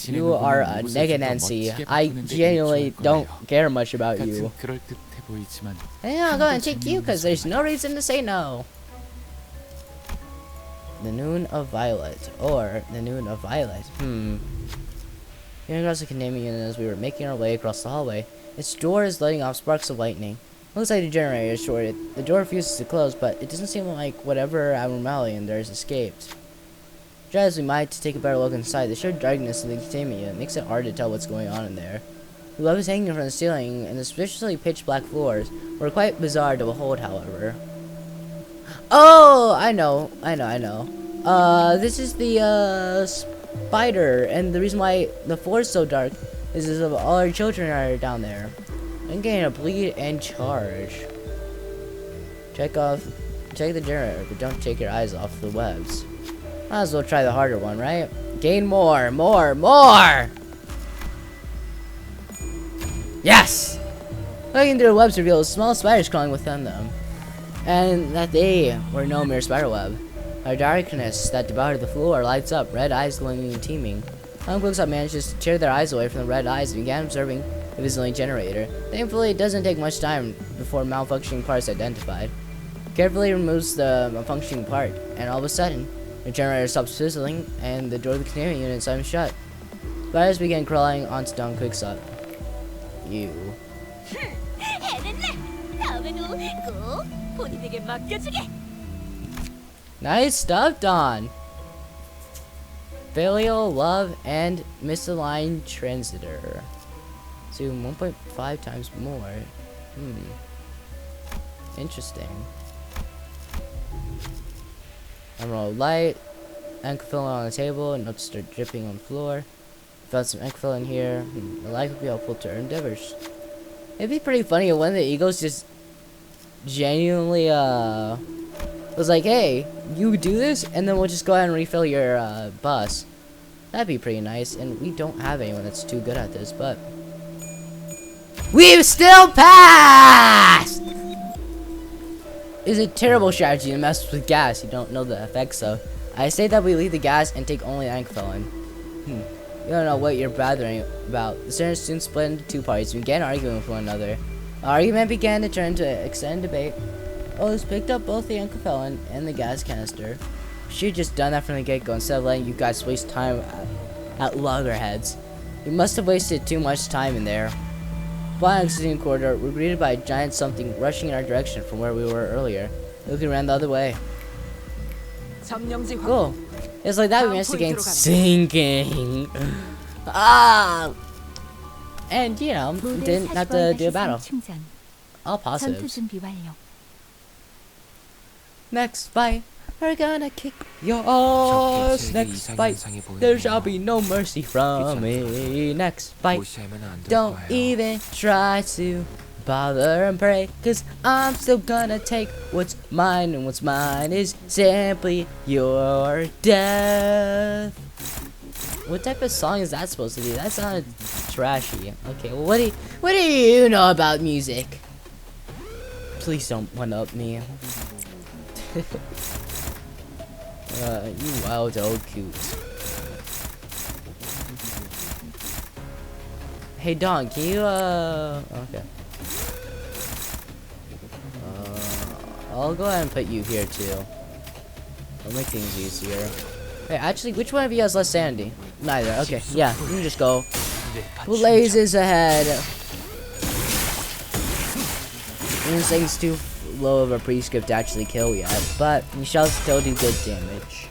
You are a nega Nancy. I genuinely don't care much about you. Yeah, I'll go and take you because there's no reason to say no. The Noon of Violet. Or the Noon of Violet. Hearing across the containment unit as we were making our way across the hallway, its door is letting off sparks of lightning. Looks like the generator is shorted. The door refuses to close, but it doesn't seem like whatever abnormality in there has escaped. Try as we might to take a better look inside, the sheer darkness of the containment unit makes it hard to tell what's going on in there. The web is hanging from the ceiling, and the suspiciously pitch-black floors were quite bizarre to behold, however. Oh, I know. This is the, spider, and the reason why the floor is so dark is because of all our children are down there. I'm getting a bleed and charge. Check the generator, but don't take your eyes off the webs. Might as well try the harder one, right? Gain more! Yes! Looking through the webs reveals small spiders crawling within them, and that they were no mere spider web. A darkness that devoured the floor lights up, red eyes glowing and teeming. Unquixote manages to tear their eyes away from the red eyes and began observing the visibility generator. Thankfully, it doesn't take much time before malfunctioning part is identified. Carefully removes the malfunctioning part, and all of a sudden, the generator stops fizzling, and the door of the containment unit slams shut. Spiders begin crawling onto Don Quixote. You. 해냈네. 다음에도 꼭 본인에게 맡겨주게. Nice stuff, Don. Filial love and misaligned transitor. So 1.5 times more. Interesting. Emerald light. Ink fill on the table. Notes start dripping on the floor. Found some ink fill in here. The light would be helpful to our endeavors. It'd be pretty funny if one of the eagles just genuinely was like, hey, you do this, and then we'll just go ahead and refill your bus. That'd be pretty nice, and we don't have anyone that's too good at this, but we've still passed! It's a terrible strategy to mess with gas. You don't know the effects, so I say that we leave the gas and take only ink filling. You don't know what you're bothering about. The students soon split into two parties and began arguing with one another. The argument began to turn into an extended debate. Otis picked up both the Uncle and the gas canister. She had just done that from the get-go instead of letting you guys waste time at loggerheads. You must have wasted too much time in there. Upon exiting the corridor, we were greeted by a giant something rushing in our direction from where we were earlier. Looking around the other way. Cool. It's like that we managed to gain sinking. And you know, didn't have to do a battle. All positives. Next fight, we're gonna kick your ass. Next fight, there shall be no mercy from me. Next fight, don't even try to bother and pray, 'cause I'm still gonna take what's mine, and what's mine is simply your death. What type of song is that supposed to be? That sounded trashy. Okay, well, what do you know about music? Please don't one-up me. You wild old coot. Hey Don, can you okay. I'll go ahead and put you here too. I'll make things easier. Hey, actually, which one of you has less sanity? Neither. Okay, yeah, you can just go. Blazes ahead. This thing's too low of a prescript to actually kill yet, but you shall still do good damage.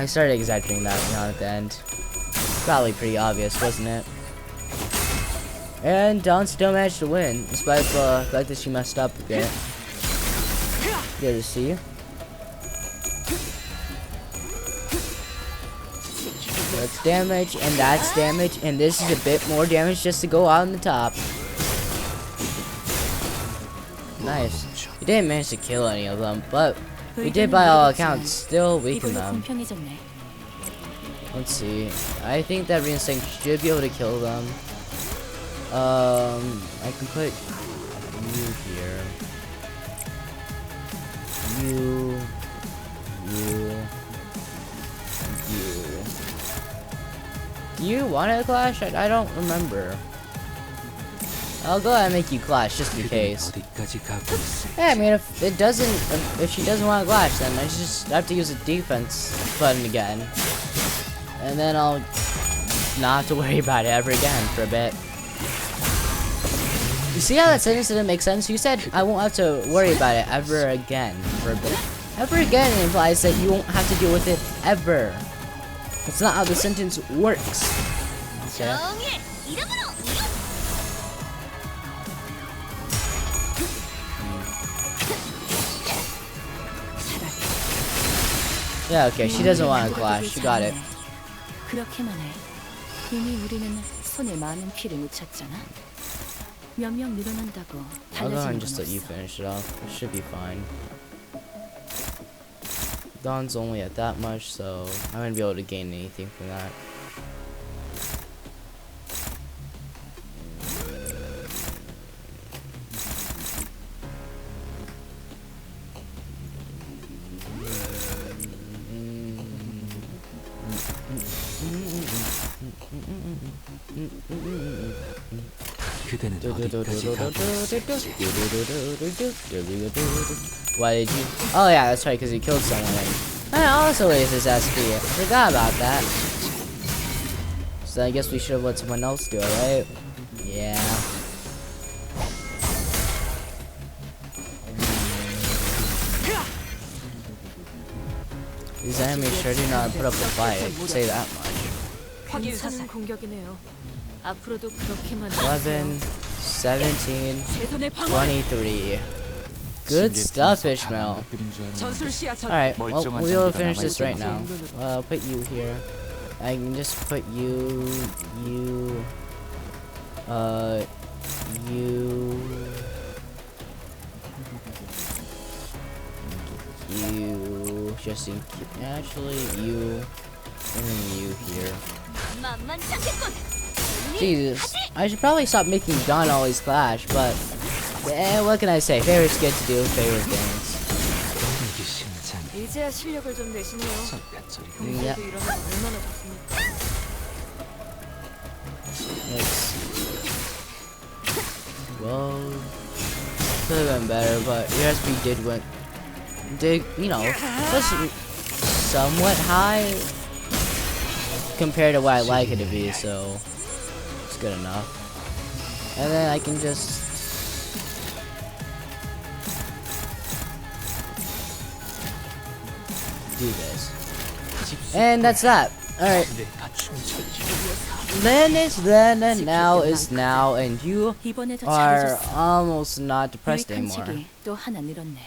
I started exaggerating that one at the end. Probably pretty obvious, wasn't it? And Dawn still managed to win, despite the fact that she messed up a bit. Good to see. That's damage, and that's damage, and this is a bit more damage just to go out on the top. Nice. We didn't manage to kill any of them, but we did by all accounts still weaken them. Let's see. I think that Reinstinct should be able to kill them. I can put you here. You. Do you want to clash? I don't remember. I'll go ahead and make you clash just in case. Yeah, I mean, if she doesn't want to clash, then I just have to use the defense button again. And then I'll not have to worry about it ever again for a bit. You see how that sentence didn't make sense? You said I won't have to worry about it ever again for a bit. Ever again implies that you won't have to deal with it ever. That's not how the sentence works. Okay. Yeah, okay, she doesn't want to clash. She got it. 그렇게만 해. 이미 우리는 손에 많은 피를 묻혔잖아. 몇 명 늘어난다고 I'll go ahead 달라지는 and 건 just let you 없어. finish it off. It should be fine. Dawn's only at that much, so I wouldn't be able to gain anything from that. 그대는 어디까지 Why did you? Oh yeah, that's right, because he killed someone. I also raised his SP. I forgot about that. So I guess we should have let someone else do it, right? Yeah. These enemies sure do not put up a fight. I can say that much. 괜찮은 공격이네요. 앞으로도 그렇게만 11, 17, 최선의 방어. 23. Good stuff, Ishmael. 전술시야 전. Alright, well, we'll be able to finish this right now. I'll put you here. I can just put you, you, just in, actually, you, and then you here. Jesus, I should probably stop making Dawn always clash, but, what can I say? Favorites get to do favorite things. 이제야 실력을 좀 내시네요. Yep. 그래도 이러면 얼마나 좋습니까? Let's. Well, could have been better, but your SP did, you know, was somewhat high compared to what I like it to be, so it's good enough. And then I can just. Do this. And that's that. Alright. Then is then and now is now, and you 이번에도 are 잘해줬어. almost not depressed 유익한 anymore. 책이 또 하나 늘었네.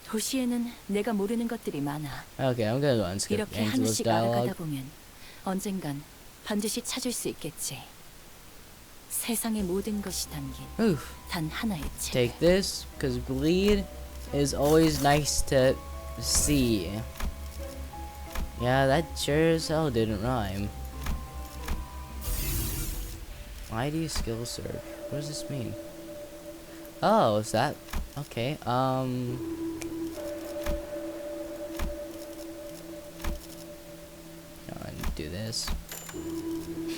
도시에는 내가 모르는 것들이 많아. Okay, I'm gonna go and skip 이렇게 Angela's 하나씩 알아가다 dialogue. 보면 언젠간 반드시 찾을 수 있겠지. 세상의 모든 것이 담긴 Oof. 단 하나의 책. Take this, because bleed is always nice to see. Yeah, that sure as hell didn't rhyme. Why do you skill search? What does this mean? Oh, is that okay? Do this.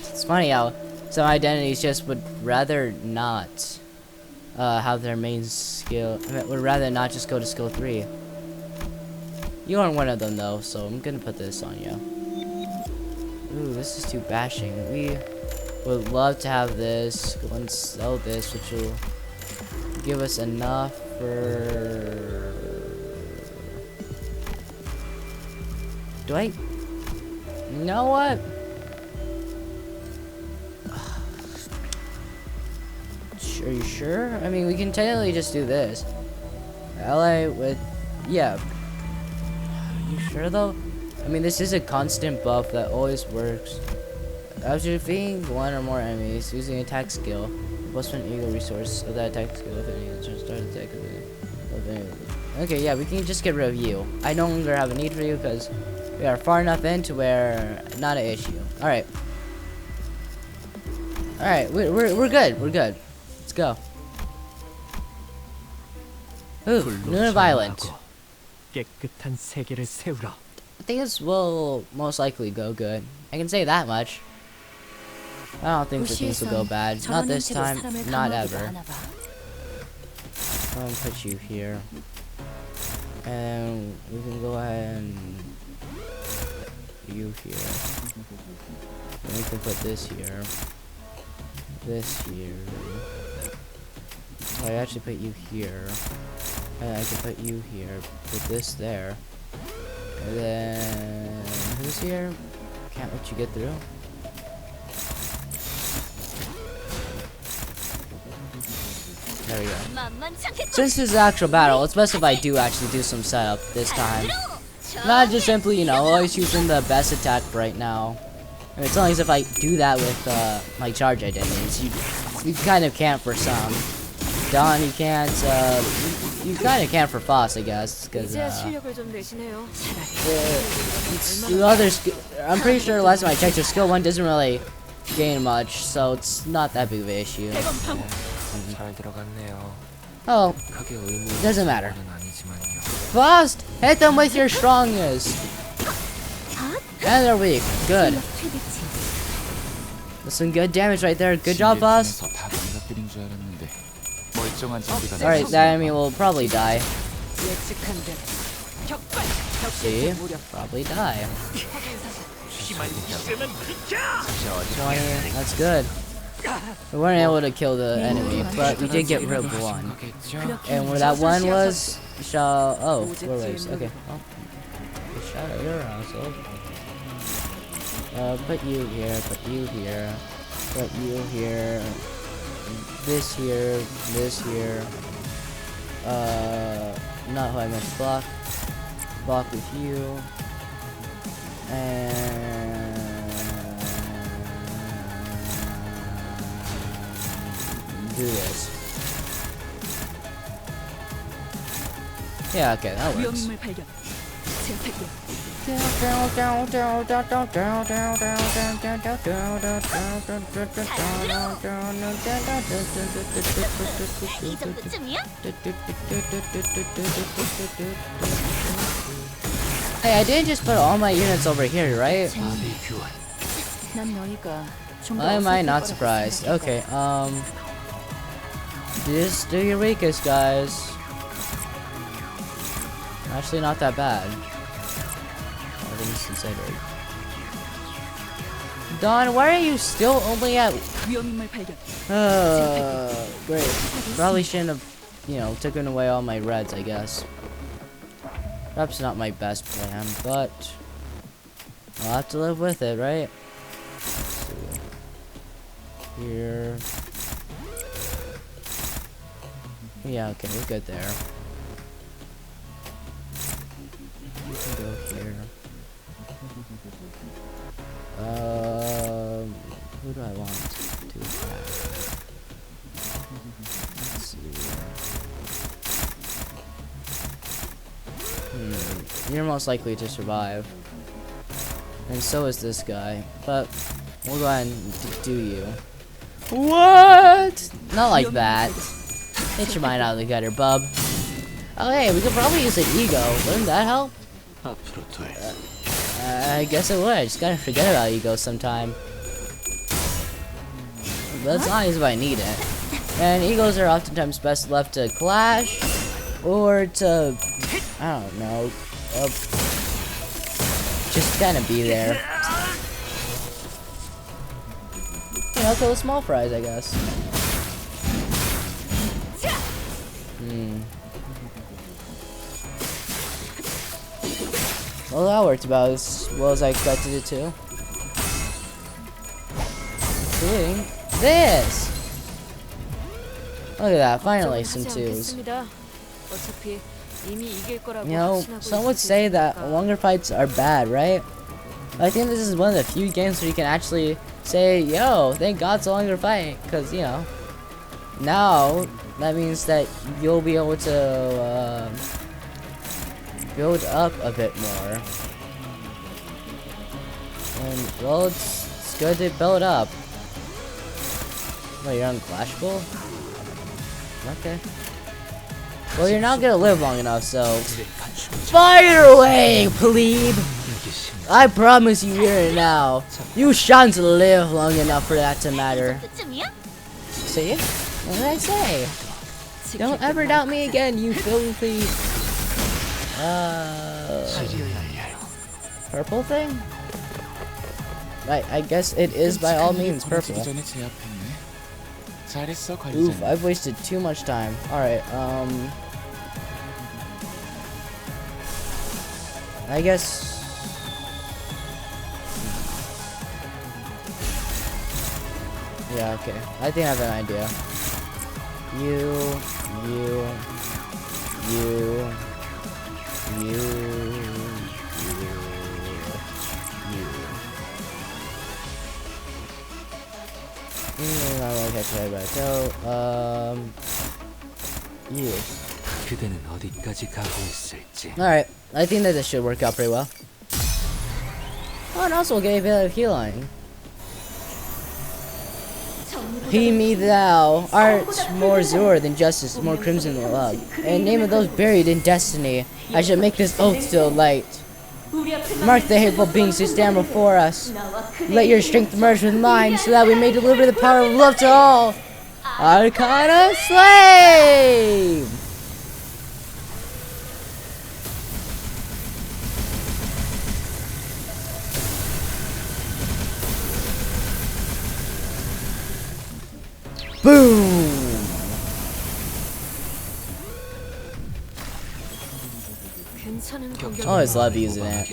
It's funny how some identities just would rather not have their main skill. Would rather not just go to skill 3. You aren't one of them though, so I'm gonna put this on you. Ooh, this is too bashing. We would love to have this. Go and sell this, which will give us enough for. Do I? You know what? Are you sure? I mean, we can technically just do this. LA with, yeah. Are you sure though? I mean, this is a constant buff that always works. After defeating one or more enemies using attack skill, plus one ego resource of that attack skill if any of the start attack of any. Okay, yeah, we can just get rid of you. I no longer have a need for you because we are far enough in to where not an issue. All right. All right, we're good. We're good. Let's go. Ooh, new and violent. 깨끗한 세계를 세우라. I think this will most likely go good. I can say that much. I don't think that things will go bad. Not this time, not ever. I'll put you here. And we can go ahead and put you here. And we can put this here. This here. I actually put you here. And I can put you here. Put this there. And then who's here? Can't let you get through. There we go. Since this is an actual battle, it's best if I do actually do some setup this time. Not just simply, you know, always using the best attack right now. I mean, it's only as if I do that with my charge identities. You kind of can't for some. Dawn, you can't. you kind of can for Foss, I guess, because 이제야 실력을 좀 내시네요. the other I'm pretty sure last time I checked, your skill 1 doesn't really gain much, so it's not that big of an issue. 잘 들어갔네요. Oh, 크게 의미 doesn't matter. 아니지만요. Fast, hit them with your strongest. And they're weak. Good. That's some good damage right there. Good job, Fast. 다 망가뜨린 줄 알았는데 멀쩡한 준비가 Alright, that enemy will probably die. 예측한 대로 격발. See? Probably die. 20, that's good. We weren't able to kill the enemy, but we did get rid of one. And where that one was, oh, where was? Okay. Well, shadow your asshole. Put you here, put you here, put you here, this here, this here. Not who I meant to block. Block with you. And do this. Yeah, okay, that works. 위험인물 발견. 제압할게요. 이 정도쯤이야? Hey, I didn't just put all my units over here, right? 난 너희가 좀 더 Why am I 어설플 not 거라 surprised? 생각했다. Okay, just do your weakest, guys. Actually, not that bad. All things considered. Don, why are you still only at? 위험인물 발견. Great. Probably shouldn't have, you know, taken away all my reds, I guess. Perhaps not my best plan, but I'll have to live with it, right? Let's see. Here. Yeah, okay, we're good there. We can go here. Who do I want to attack? Let's see. You're most likely to survive. And so is this guy. But we'll go ahead and do you. What? Not like that. Get your mind out of the gutter, bub. Oh hey, we could probably use an ego. Wouldn't that help? I guess it would. Just gotta forget about ego sometime. But it's not as if I need it. And egos are oftentimes best left to clash or to, I don't know, just kind of be there. You know, kill the small fries, I guess. Well, that worked about as well as I expected it to. Including this! Look at that, finally some twos. You know, some would say that longer fights are bad, right? I think this is one of the few games where you can actually say, yo, thank God it's a longer fight, because, you know, now that means that you'll be able to build up a bit more. And, well, it's good to build up. Oh, you're unclashable? Okay. Well, you're not gonna live long enough, so fire away, plebe! I promise you here and now, you shan't live long enough for that to matter. See? What did I say? Don't ever doubt me again, you filthy... Purple thing? I guess it is by all means purple. Oof, I've wasted too much time. Alright, I guess... Yeah, okay. I think I have an idea. You. I'm gonna catch that back. So, you. 그대는 어디까지 가고 있을지. Alright, I think that this should work out pretty well. Oh, and also gave a healing. He, me, thou, art more Zur than justice, more crimson than love. In the name of those buried in destiny, I shall make this oath still light. Mark the hateful beings who stand before us. Let your strength merge with mine, so that we may deliver the power of love to all. Arcana Slave! Boom! 괜찮은 I always love using it.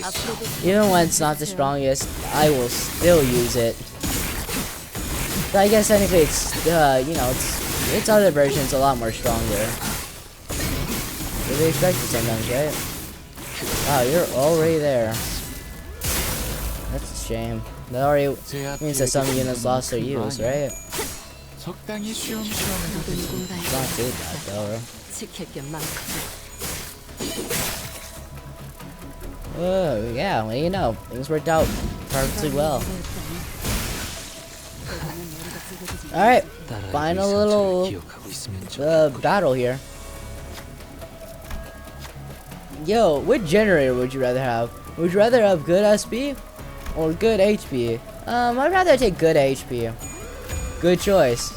Even when it's not the strongest, I will still use it. But I guess technically it's, you know, its other version's a lot more stronger. Really expect it sometimes, right? Wow, you're already there. That's a shame. That already means that some units lost their use, right? 적당히 쉬엄쉬엄해도 되지. It's not too bad though. 지킬 게 많거든. Oh, yeah, well, you know, things worked out perfectly well. Alright, final little battle here. Yo, what generator would you rather have? Would you rather have good SP or good HP? I'd rather take good HP. Good choice.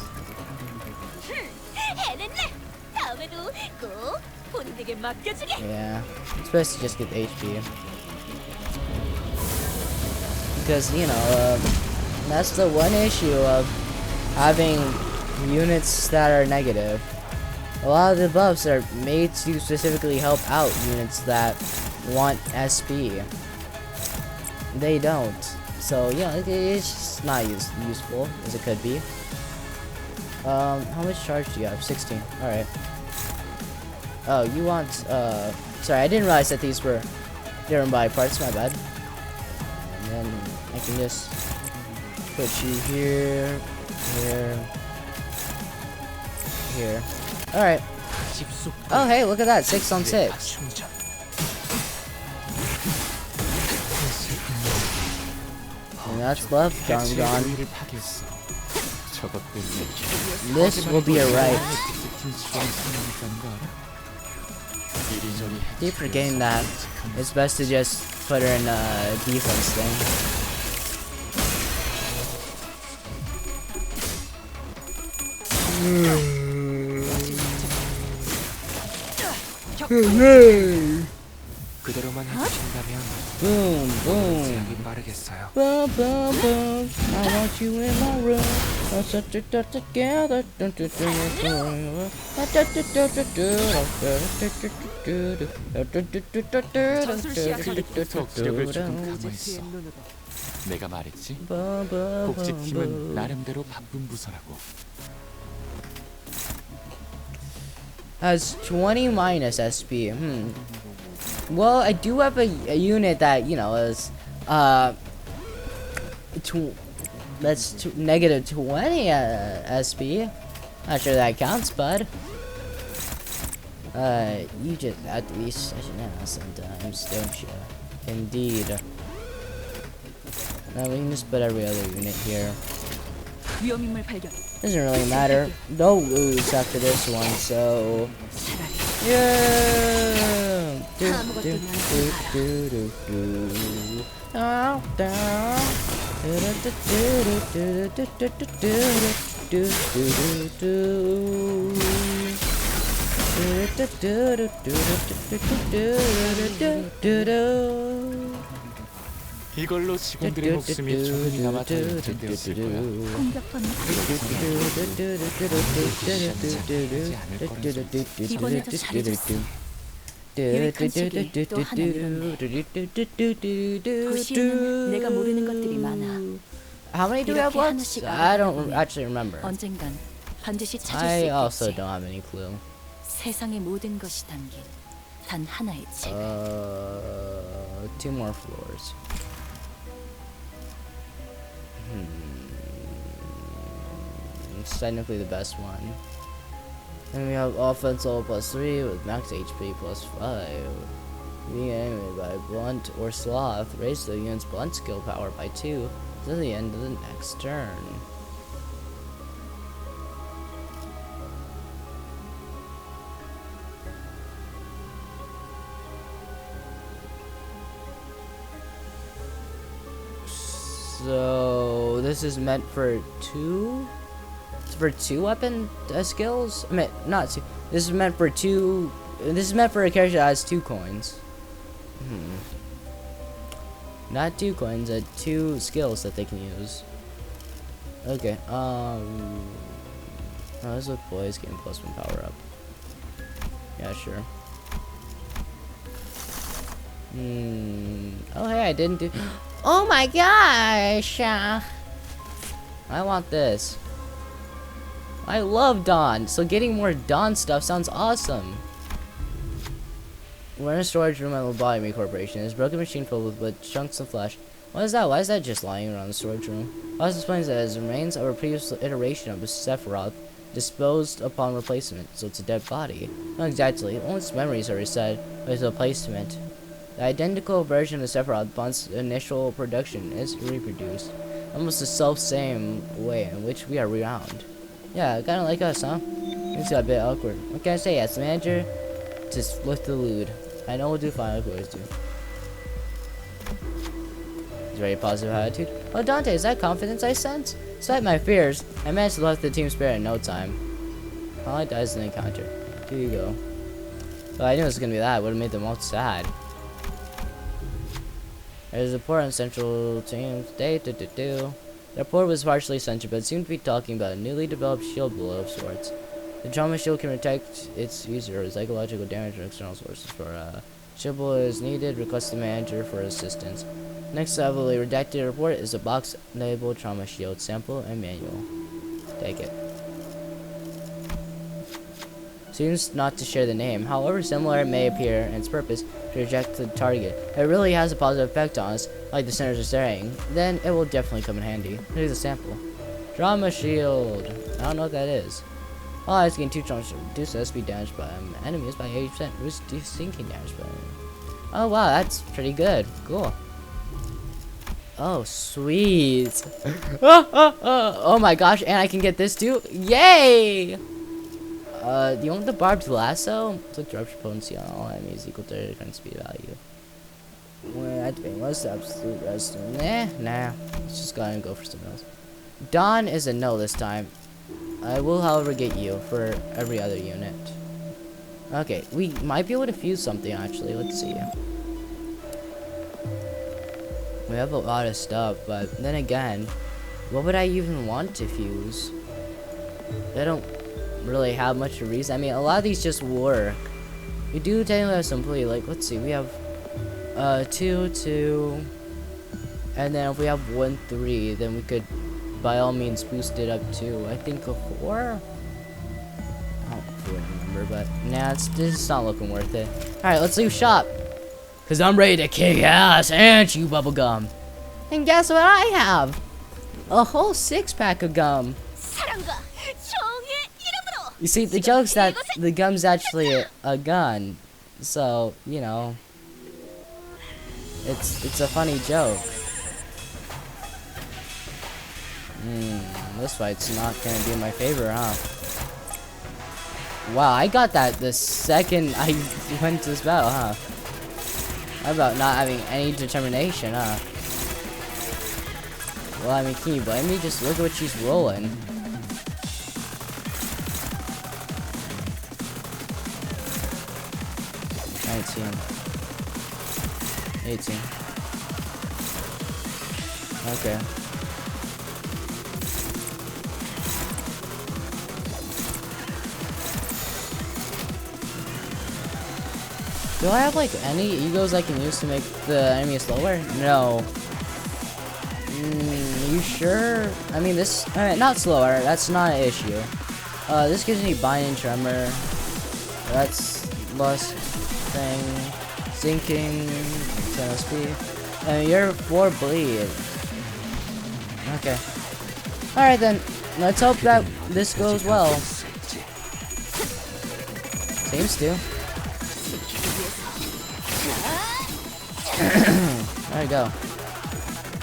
Yeah, it's best to just get HP. Because, you know, that's the one issue of having units that are negative. A lot of the buffs are made to specifically help out units that want SP. They don't. So, yeah, it's just not useful as it could be. How much charge do you have? 16. Alright. Oh, you want, sorry, I didn't realize that these were different by parts, my bad. And then I can just put you here, here, here. Alright. Oh, hey, look at that, 6 on 6. And that's left, gone, gone. This will be a right. Keep forgetting that it's best to just put her in a defense thing. 그대로만 해주신다면 Boom, boom. 제약이 빠르겠어요. Boom, boom, boom. I want you in my room. Let's set it up together. 적력을 조금 강화했어. 내가 말했지? 복직팀은 나름대로 바쁜 부서라고. Has 20 minus SP. Well, I do have a unit that, you know, is that's negative 20 SP. Not sure that counts, bud. You just at least sometimes, don't you? Indeed. Now we can just put every other unit here. 위험인물 발견. Doesn't really matter. They'll lose after this one, so yeah. 이걸로 직원들의 목숨이 조금이나마 더 연장되었을 거야. 공격받는 이번에도 잘해줬어. 유익한 책이 또 하나 늘었네. 도시에는 내가 모르는 것들이 많아. How many do we have 이렇게 left? 하나씩 I don't 알아보면 actually remember. 언젠간 반드시 찾을 수 I also 있겠지. don't have any clue. 세상의 모든 것이 담긴 단 하나의 책. 2 more floors. It's technically the best one. And we have offense level +3 with max HP +5. Being animated by Blunt or Sloth, raise the unit's blunt skill power by 2 to the end of the next turn. So this is meant for 2? It's for 2 weapon skills? I mean, not 2. This is meant for 2. This is meant for a character that has 2 coins. Not 2 coins, 2 skills that they can use. Okay, let's look boys getting +1 power up. Yeah, sure. Oh hey, I didn't do. Oh my gosh! I want this. I love Dawn, so getting more Dawn stuff sounds awesome. We're in a storage room at Lobotomy Corporation. There's a broken machine filled with chunks of flesh. What is that? Why is that just lying around the storage room? This explains that as remains of a previous iteration of a Sephiroth disposed upon replacement, so it's a dead body. Not exactly. Only its memories are reset with replacement. The identical version of Sephiroth upon its initial production is reproduced, almost the self-same way in which we are rewound. Yeah, kind of like us, huh? It's got a bit awkward. What can I say? As the manager, just lift the lid. I know we'll do fine, like we always do. He's very positive attitude. Oh, Dante, is that confidence I sense? Despite my fears, I managed to lift the team spirit in no time. All I dies in the encounter. Here you go. Well, I knew it was gonna be that. Would have made them all sad. There's a report on Central Team today. The report was partially censored, but seemed to be talking about a newly developed shield blow of sorts. The trauma shield can protect its user with psychological damage from external sources. For shield blow is needed, request the manager for assistance. Next heavily redacted report is a box labeled trauma shield sample and manual. Take it. Seems not to share the name, however similar it may appear in its purpose to reject the target. If it really has a positive effect on us, like the senators are saying, then it will definitely come in handy. Here's a sample. Trauma shield. I don't know what that is. Oh, it's getting 2 trauma shield. Reduce SP damage by enemies by 80%. Reduce sinking damage by enemies. Oh wow, that's pretty good. Cool. Oh, sweet. Oh my gosh, and I can get this too. Yay! Do you want the barbed lasso? Click rupture potency on all enemies equal to their current speed value. Well, activating what's the absolute rest? Nah. Let's just go ahead and go for something else. Dawn is a no this time. I will, however, get you for every other unit. Okay, we might be able to fuse something actually. Let's see. We have a lot of stuff, but then again, what would I even want to fuse? They don't really have much of a reason. I mean, a lot of these just work. We do technically have some play, like, let's see, we have 2, and then if we have 1, 3, then we could by all means boost it up to, I think, a 4? I don't fully remember, but nah, it's just not looking worth it. Alright, let's leave shop, because I'm ready to kick ass and chew bubblegum. And guess what I have? A whole 6-pack of gum. You see, the joke's that the gum's actually a gun, so, you know, it's a funny joke. This fight's not gonna be in my favor, huh? Wow, I got that the second I went to this battle, huh? How about not having any determination, huh? Well, I mean, can you blame me? Just look at what she's rolling. 19, 18. Okay. Do I have like any egos I can use to make the enemy slower? No. You sure? I mean, this, not slower, that's not an issue. This gives me binding tremor. That's lust thing. Sinking, 10 SP. And you're 4 bleed. Okay. Alright then, let's hope that this goes well. Seems to. There we go.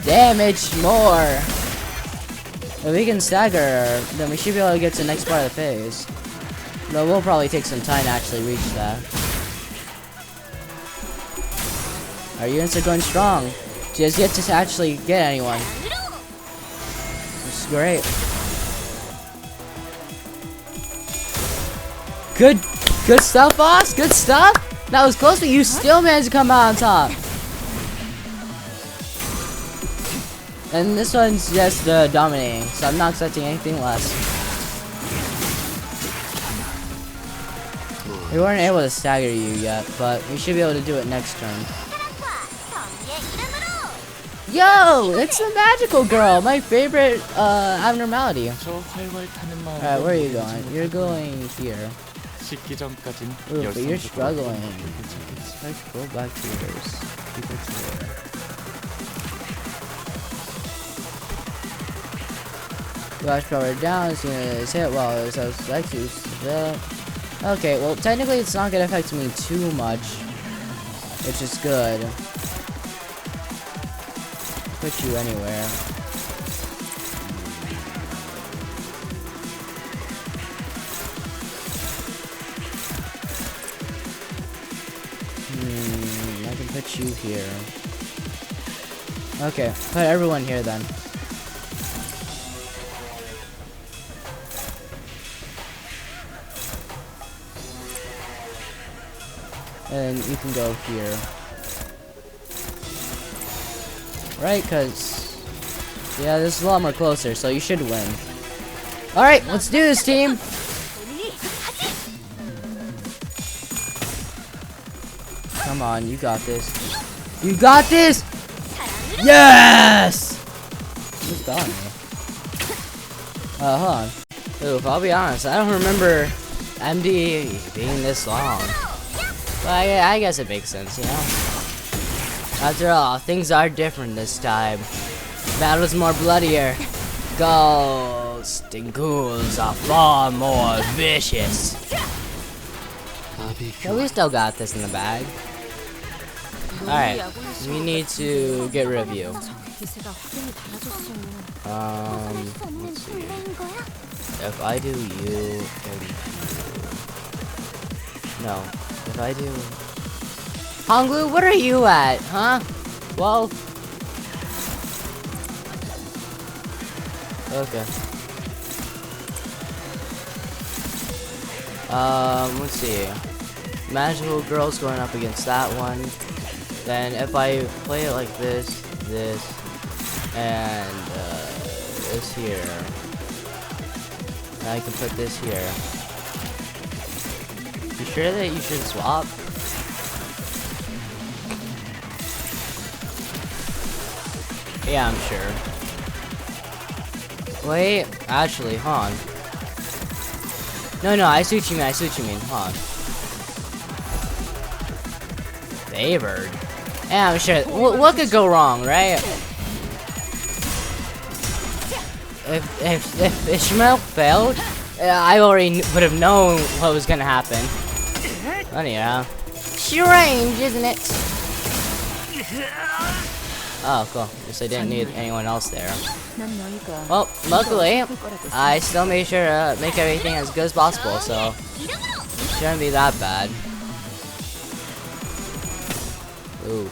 Damage more! If we can stagger, then we should be able to get to the next part of the phase. But we'll probably take some time to actually reach that. Our units are going strong. Just yet to actually get anyone. This is great. Good stuff, boss. Good stuff. That was close, but you still managed to come out on top. And this one's just dominating, so I'm not expecting anything less. We weren't able to stagger you yet, but we should be able to do it next turn. Yo, it's the magical girl, my favorite abnormality. 저 활활 타는 마음. Alright, where are you going? You're going here. 식기 전까진 Ooh, but you're 열성적으로 struggling. 괜찮겠지. Let's go back to yours. Keep it to there. Flash power down, as soon as hit while it says Lexus. Okay, well, technically it's not gonna affect me too much, which is good. Put you anywhere. I can put you here. Okay, put everyone here then. And you can go here. Right, because... yeah, this is a lot more closer, so you should win. Alright, let's do this, team! Come on, you got this. You got this! Yes! Who's got me? Hold on. Oof, I'll be honest, I don't remember MD being this long. But I guess it makes sense, you know? After all, things are different this time. Battle's more bloodier. Ghosts and ghouls are far more vicious. Yeah, we still got this in the bag. Alright, we need to get rid of you. Let's see. If I do you, and you. No. If I do... Honglu, what are you at, huh? Well... okay. Let's see. Magical girl's going up against that one. Then if I play it like this, and this here, and I can put this here. You sure that you should swap? Yeah, I'm sure. Wait, actually, hold on. No, I see what you mean, hold on. Favored? Yeah, I'm sure. What could go wrong, right? If Ishmael failed, I already would have known what was gonna happen. But yeah. Strange, isn't it? Oh, cool. Guess I didn't need anyone else there. Well, luckily, I still made sure to make everything as good as possible, so shouldn't be that bad. Ooh.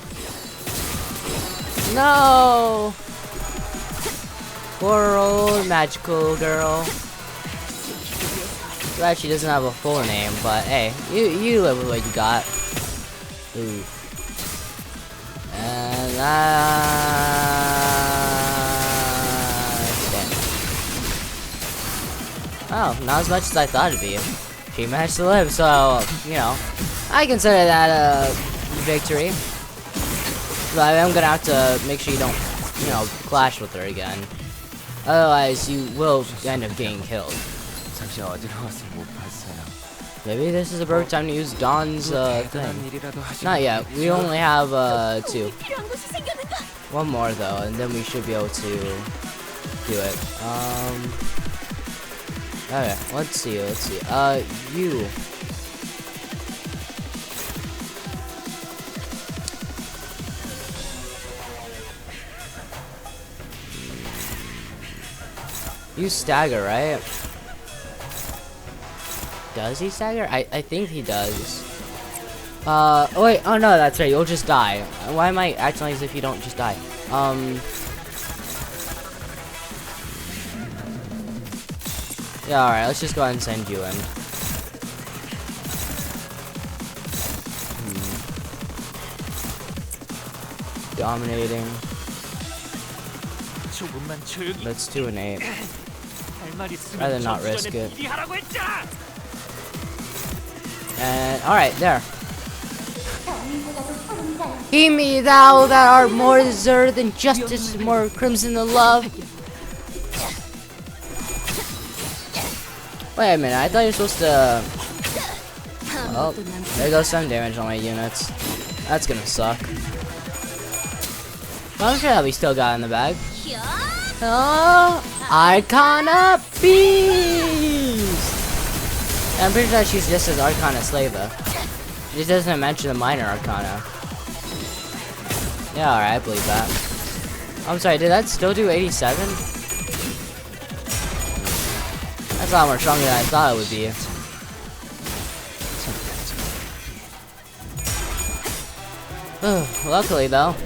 No! Poor old magical girl. Well, she doesn't have a full name, but hey, you live with what you got. Ooh. And oh, not as much as I thought it'd be. She managed to live, so you know, I consider that a victory. But I'm gonna have to make sure you don't, you know, clash with her again. Otherwise, you will end up getting killed. 잠시 어지러워서 못 봤어요. Maybe this is a perfect time to use Dawn's 대단한 thing. 일이라도 하시는 Not yet. We 거겠죠? only have 2. One more though, and then we should be able to do it. Okay, let's see. You. You stagger, right? Does he stagger? I think he does. Oh wait, oh no, that's right, you'll just die. Why am I acting like as if you don't just die? Yeah, alright, let's just go ahead and send you in. Dominating. 조금만 조용히 Let's do an 8. 할말 있으면 Rather not 전투 risk 전에 it. 미리 하라고 했잖아. And alright, there. Heed me, thou that art more deserved than justice, more crimson than love. Wait a minute, I thought you were supposed to. Oh, there goes some damage on my units. That's gonna suck. Well, I'm sure that we still got in the bag. Oh, Arcana Beast! I'm pretty sure she's just as Arcana Slava. She doesn't mention the minor Arcana. Yeah, alright, I believe that. I'm sorry, did that still do 87? That's a lot more stronger than I thought it would be. Luckily though,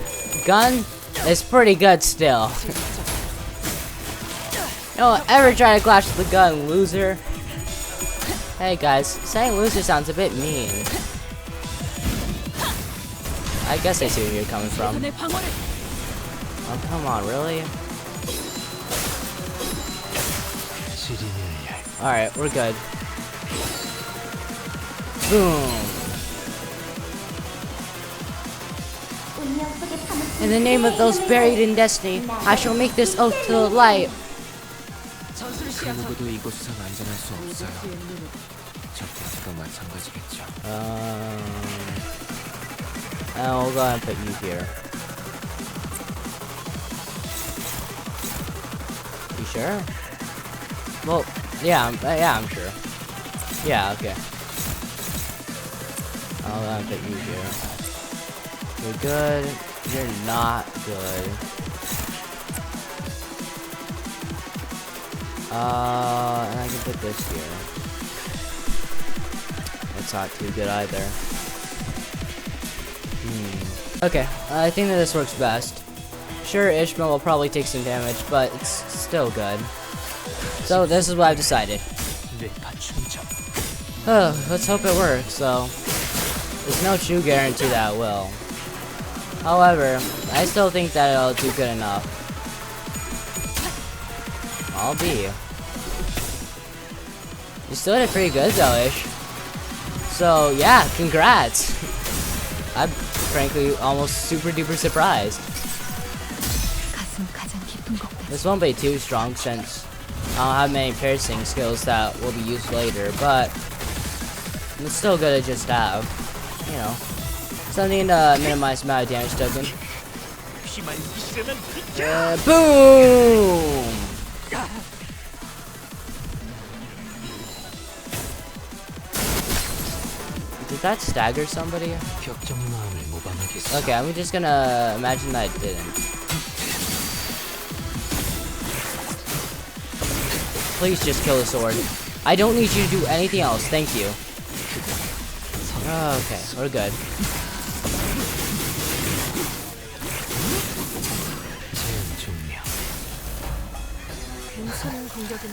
gun is pretty good still. Don't ever try to clash with the gun, loser. Hey guys, saying loser sounds a bit mean. I guess I see where you're coming from. Oh, come on, really? Alright, we're good. Boom. In the name of those buried in destiny, I shall make this oath to the light. 그 누구도 이곳에선 안전할 수 없어요. 적들도 마찬가지겠죠. And we'll go ahead and put you here. You sure? Well, yeah, I'm sure. Yeah, okay. I'll go ahead and put you here. You're good. You're not good. And I can put this here. That's not too good either. Okay, I think that this works best. Sure, Ishmael will probably take some damage, but it's still good. So this is what I've decided. Let's hope it works, so. There's no true guarantee that it will. However, I still think that it'll do good enough. I'll be. You still did pretty good though, Ish. So yeah, congrats. I'm frankly almost super duper surprised. This won't be too strong since I don't have many piercing skills that will be used later, but it's still good to just have, you know, something to minimize the amount of damage taken. Boom! Did that stagger somebody? Okay, I'm just gonna imagine that it didn't. Please just kill the sword. I don't need you to do anything else, thank you. Okay, we're good.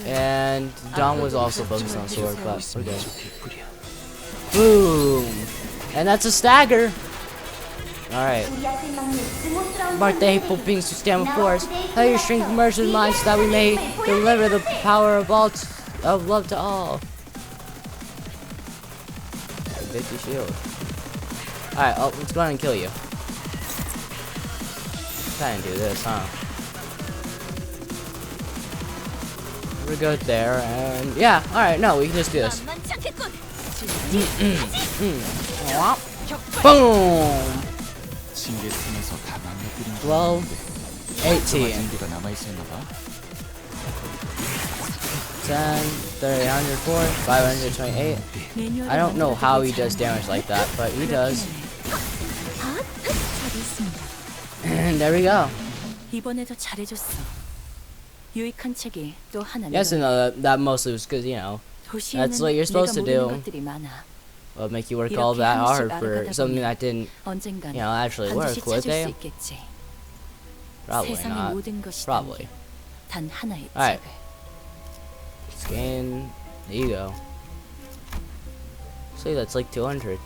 And Dom was also focused on sword, but we're good. Boom! And that's a stagger! Alright. Mark the hateful beings to stand before us. How your strength merge with mine so that we may deliver the power of all of love to all. Victory shield. Alright, oh, let's go ahead and kill you. Try and do this, huh? We're good there, and yeah, alright, no, we can just do this. Boom! 12, 18, 10, 30, 104, 528. I don't know how he does damage like that, but he does. And there we go. 이번에도 잘해줬어. 유익한 책이 또 하나 Yes, and that mostly was because, you know, 도시에는 that's what you're supposed to 내가 모르는 do. 것들이 많아. Well, make you work all that hard for something that didn't, 언젠간 you know, actually work, 반드시 would 찾을 수 they? 있겠지. Probably 세상의 not. 모든 것이 Probably. 단 하나의 Alright. 책을. Scan. There you go. See, that's like 200.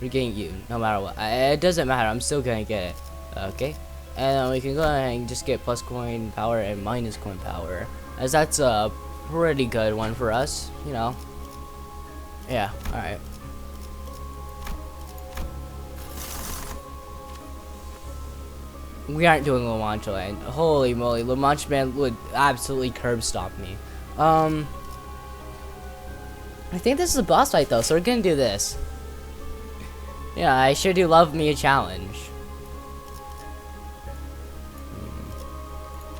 We're getting you, no matter what. It doesn't matter. I'm still gonna get it. Okay. And then we can go ahead and just get plus coin power and minus coin power, as that's a pretty good one for us. You know. Yeah. All right. We aren't doing La Mancha Land. Holy moly, La Mancha Man would absolutely curb stomp me. I think this is a boss fight though, so we're gonna do this. Yeah, I sure do love me a challenge.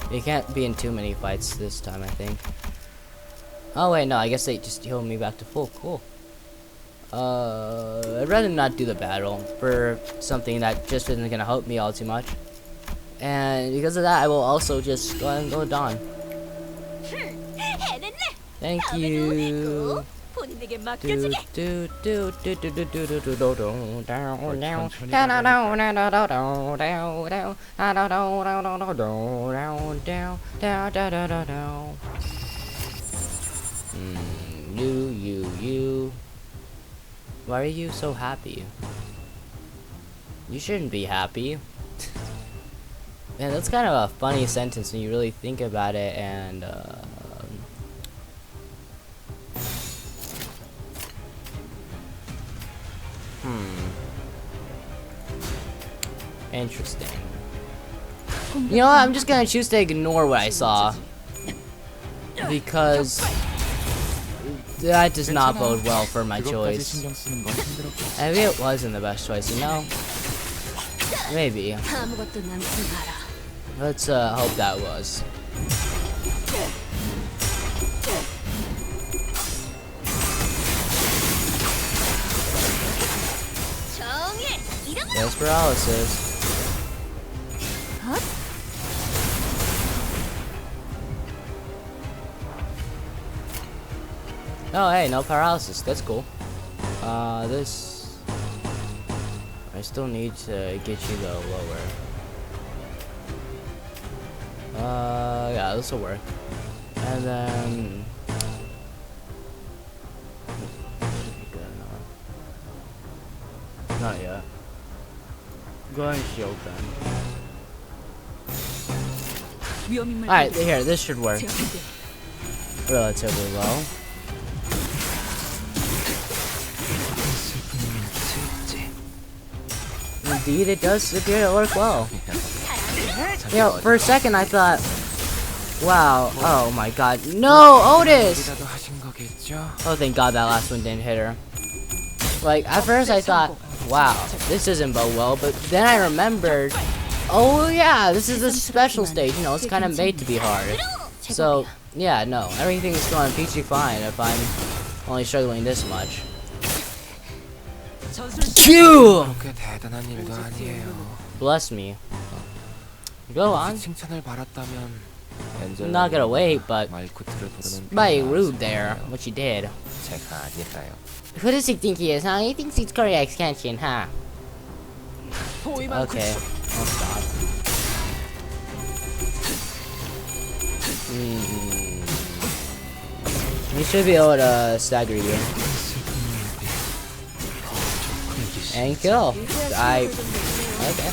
You can't be in too many fights this time, I think. Oh wait, no, I guess they just healed me back to full. Cool. I'd rather not do the battle for something that just isn't gonna help me all too much. And because of that, I will also just go ahead and go Dawn. Thank you. You. Why are you so happy? You shouldn't be happy. Man, that's kind of a funny sentence when you really think about it, and interesting. You know what? I'm just gonna choose to ignore what I saw, because that does not bode well for my 그것까지 choice. 신경 쓰는 건 힘들었겠지. Maybe it wasn't the best choice, you know? Maybe. 아무것도 남지 마라. Let's hope that was. There's paralysis. Oh, hey, no paralysis. That's cool. This. I still need to get you the lower. Yeah, this will work. And then. Not yet. Go ahead and shield them. Alright, here, this should work. Relatively low. Indeed, it does appear to work well. You know, for a second I thought, wow, oh my god, no, Otis! 이라도 하신 거겠죠? Oh, thank god that last one didn't hit her. Like, at first I thought, wow, this doesn't bode well, but then I remembered, oh yeah, this is a special stage, you know, it's kind of made to be hard. So, yeah, no, everything's going peachy fine if I'm only struggling this much. Phew! 그렇게 대단한 일도 아니에요. Bless me. Go on. 칭찬을 받았다면 I'm not gonna wait, but 말쿠트를 부르는 mighty rude there, what you did. 제가 아닐까요? Who does he think he is, huh? He thinks he's Korea extension, huh? Okay, I'll stop. We should be able to stagger you. And kill. Okay.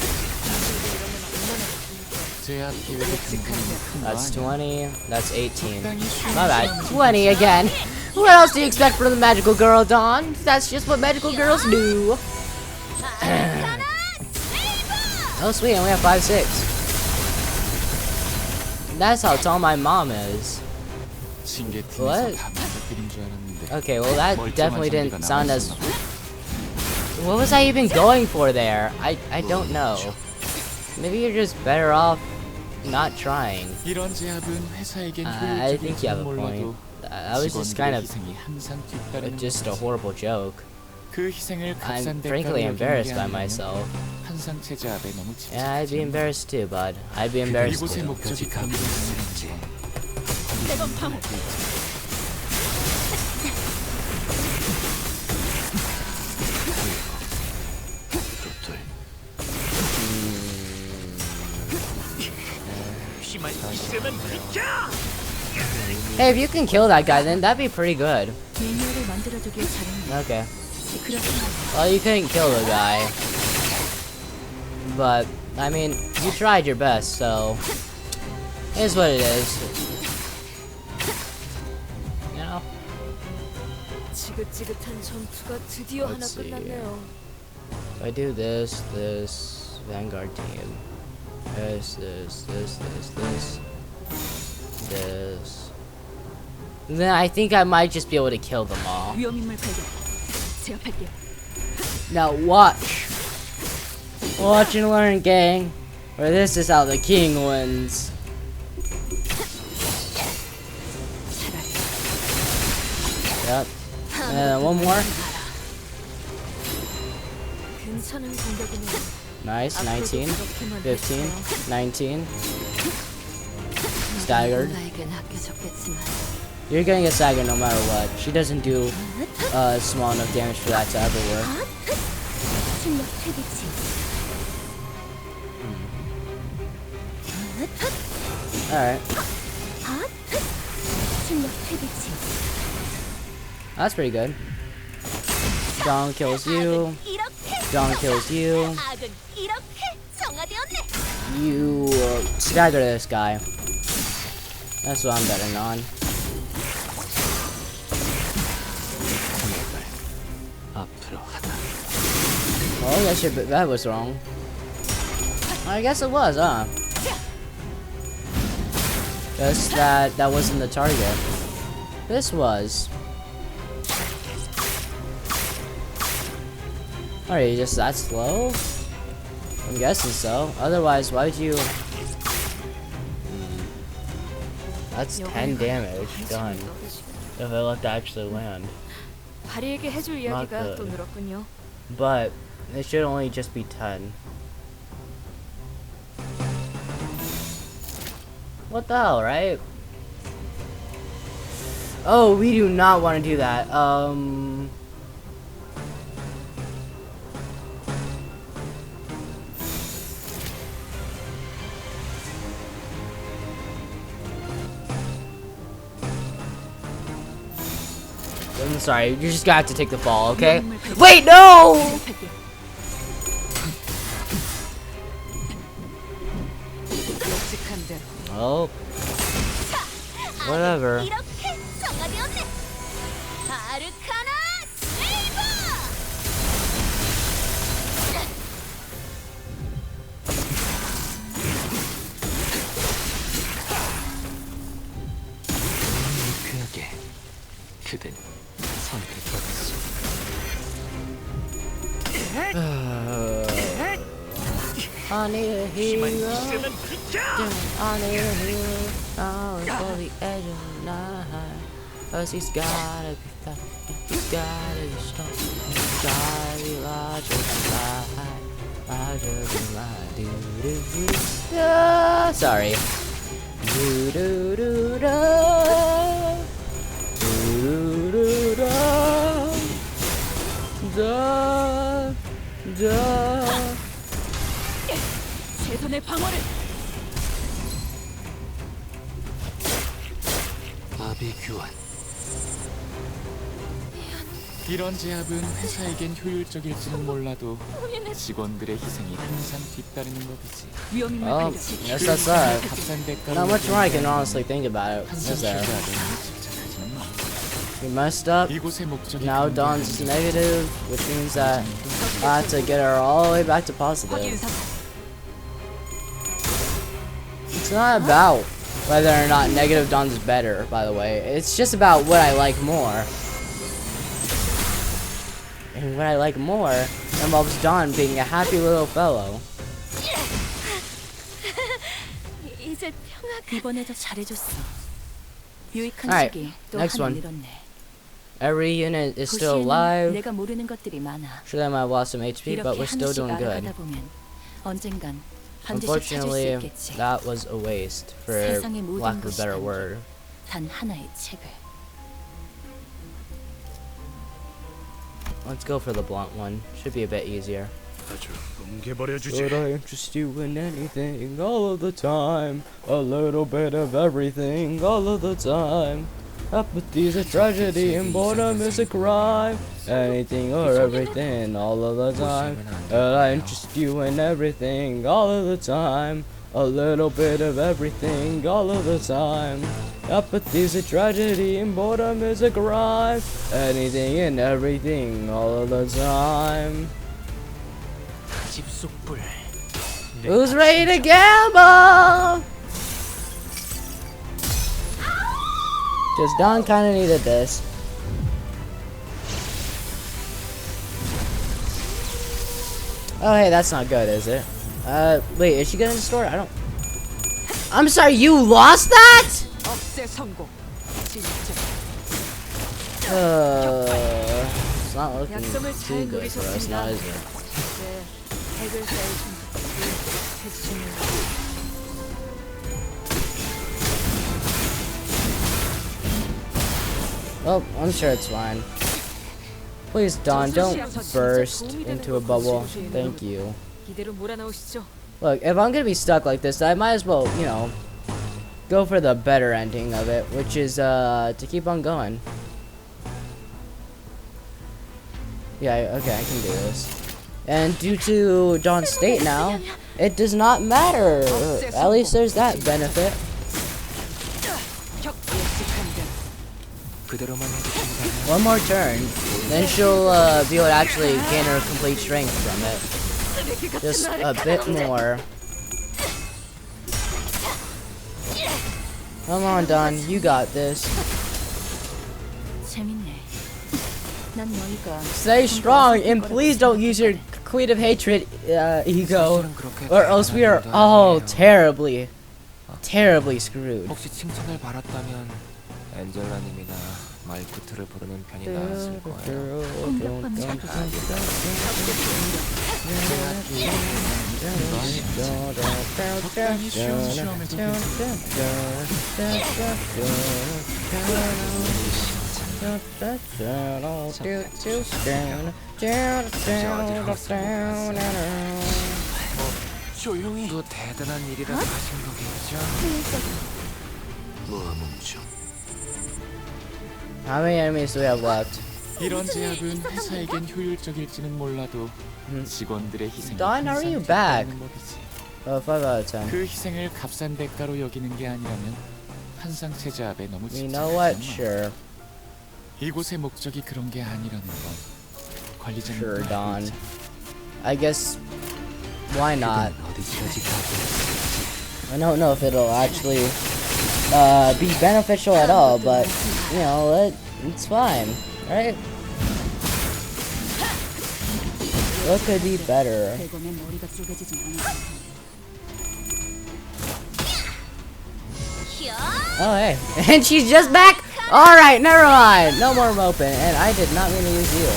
제압 기회를 든다는 That's 20. That's 18. My bad. 20 again. What else do you expect from the magical girl, Dawn? That's just what magical girls do. Oh, sweet. And we have 5-6. That's how tall my mom is. What? Okay, well that definitely didn't sound as... What was I even going for there? I don't know. Maybe you're just better off not trying. 이런 제압은 회사에겐 I think you have a point. 몰라도 That was just kind of 희생이 항상 뒤따르는 just a horrible joke. 그 희생을 I'm 값싼 frankly 대가로 embarrassed by 여기는 게 myself. 아니면 천상 체제압에 너무 Yeah, I'd be 집착하지. embarrassed too, bud. I'd be embarrassed 이곳의 too. 목적이 가고 있을지. 대검 방어. 좁돌. Hey, if you can kill that guy, then that'd be pretty good. 매뉴얼을 만들어두길 잘했네. Okay. 그렇구나. Well, you couldn't kill the guy. But, I mean, you tried your best, so... It is what it is. You know? 지긋지긋한 전투가 드디어 하나 Let's see. 끝났네요. If I do this, Vanguard team. This. Then I think I might just be able to kill them all. 위험인물 발견. 제압할게요. Now watch. Watch and learn, gang. Or this is how the king wins. Yep. And then one more. 괜찮은 공격이네요. Nice. 19, 그렇게만 15, 됐어요. 19. Staggered. 누군가에겐 아껴졌겠지만 You're gonna get staggered no matter what. She doesn't do small enough damage for that to ever work. 충격 퇴비치. Alright. 충격 퇴비치. That's pretty good. Dawn kills you. Dawn kills you. You stagger this guy. That's what I'm betting on. 앞으로 하다. Oh, that was wrong. I guess it was, huh? Just that wasn't the target. This was. Are you just that slow? I'm guessing so. Otherwise, why would you... That's 10 damage done. If I let that actually land. 다리에게 해줄 이야기가 good. 또 늘었군요. But it should only just be 10. What the hell, right? Oh, we do not want to do that. I'm sorry, you're just gonna have to take the fall, okay? Wait, no! 예측한 대로. Oh. Whatever. 그에게 그댄 선택받았어. I need a hero. I need a hero. Now it's for the edge of the night. Cause he's gotta be fast. He's gotta be strong. He's gotta be larger than life. Larger than life. Do do do. Ah, sorry. Do do do do. Do do do. Da da. 최선의 방어를. 마비 교환. 이런 제압은 회사에겐 효율적일지는 몰라도 직원들의 희생이 항상 뒤따르는 법이지. 위험인물 Oh, 발견. yes, that's that. 값싼 대가를 Not much more I can honestly think about it. 천상 Is there? 체제압에 너무 집착하지는 마. We messed up. 이곳의 목적이 Now Dawn's negative, which means that I have to get her all the way back to positive. 확인사. It's not about whether or not negative Dawn's better, by the way. It's just about what I like more. And what I like more involves Dawn being a happy little fellow. 이제 평화가 이번에도 잘해줬어. 유익한 Alright, 적이 또 next 하나 one. 늘었네. Every unit is still 도시에는 alive. 내가 모르는 것들이 많아. Sure, they might have lost some HP, but 이렇게 we're still 하나씩 doing good. 알아가다 보면 언젠간 반드시 찾을 수 Unfortunately, 있겠지. that was a waste, for 세상의 모든 lack of a 것이 better 담긴 word. 단 하나의 책을. Let's go for the blunt one. Should be a bit easier. 뭉개버려주지. Would I interest you in anything all of the time? A little bit of everything all of the time. Apathy's a tragedy and boredom is a crime. Anything or everything all of the time. Would I interest you in everything all of the time? A little bit of everything all of the time. Apathy's a tragedy and boredom is a crime. Anything and everything all of the time. 집속불. Who's ready to gamble? Just Don kind of needed this. Oh, hey, that's not good, is it? Wait, is she getting in the store? I don't. I'm sorry, you lost that? It's not looking 약점을 too 잘 good for us 노리셨습니다. now, is it? 이제 해결사의 선택을 해주시면 Well, I'm sure it's fine. Please, Don, don't burst into a bubble. Thank you. 이대로 몰아넣으시죠. Look, if I'm gonna be stuck like this, I might as well, you know, go for the better ending of it, which is, to keep on going. Yeah, okay, I can do this. And due to Don's state now, it does not matter. At least there's that benefit. 그대로만 해주신다면 One more turn, then she'll, be able to actually gain her complete strength from it. Just a bit more. Come on, Don, you got this. 재밌네. 난 너희가 Stay strong, and please don't use your Queen of Hatred ego, or else we are all terribly screwed. 혹시 칭찬을 받았다면 엔젤라님이나 마이쿠트를 부르는 편이 나았을 거예요. 공격받는 자도 적당히 쉬운 시험에서 조용히. 또 대단한 일이라 하신 거겠죠? 모아뭉쳐 How many enemies do we have left? 이런 제약은 회사에겐 효율적일지는 몰라도 직원들의 희생이 Don, how are you 항상 back? 뒷받는 법이지. 5 out of 10. 그 희생을 값싼 대가로 여기는 게 아니라면 한상체 제압에 너무 You know what? 집착하지 Sure. 이곳의 목적이 그런 게 아니라는 건 관리자님 Sure, Don. I guess, why not? 어디까지 가고 I don't know if it'll actually be beneficial at all, but you know, it's fine, right? What could be better? 대검에 머리가 쪼개지진 않았어. Oh, hey. And she's just back? Alright, never mind. No more moping. And I did not mean to use you.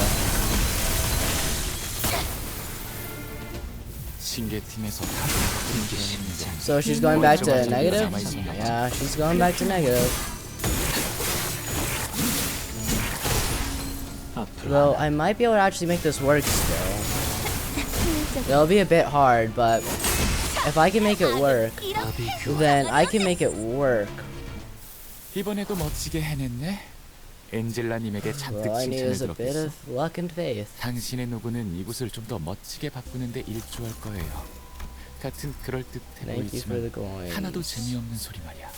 징계팀에서 다른 So she's going back to negative? Yeah, she's going back to negative. Though, I might be able to actually make this work still. It'll be a bit hard, but if I can make it work, 아비 교환 then I can make it work. 이번에도 멋지게 해냈네. 엔젤라님에게 Well, 잔뜩 I need 칭찬을 is a bit 들었겠어. of luck and faith. 당신의 노고는 이곳을 좀 더 멋지게 바꾸는데 일조할 거예요. 같은 그럴듯해 Thank you for the 보이지만 하나도 coins. 재미없는 소리 말이야.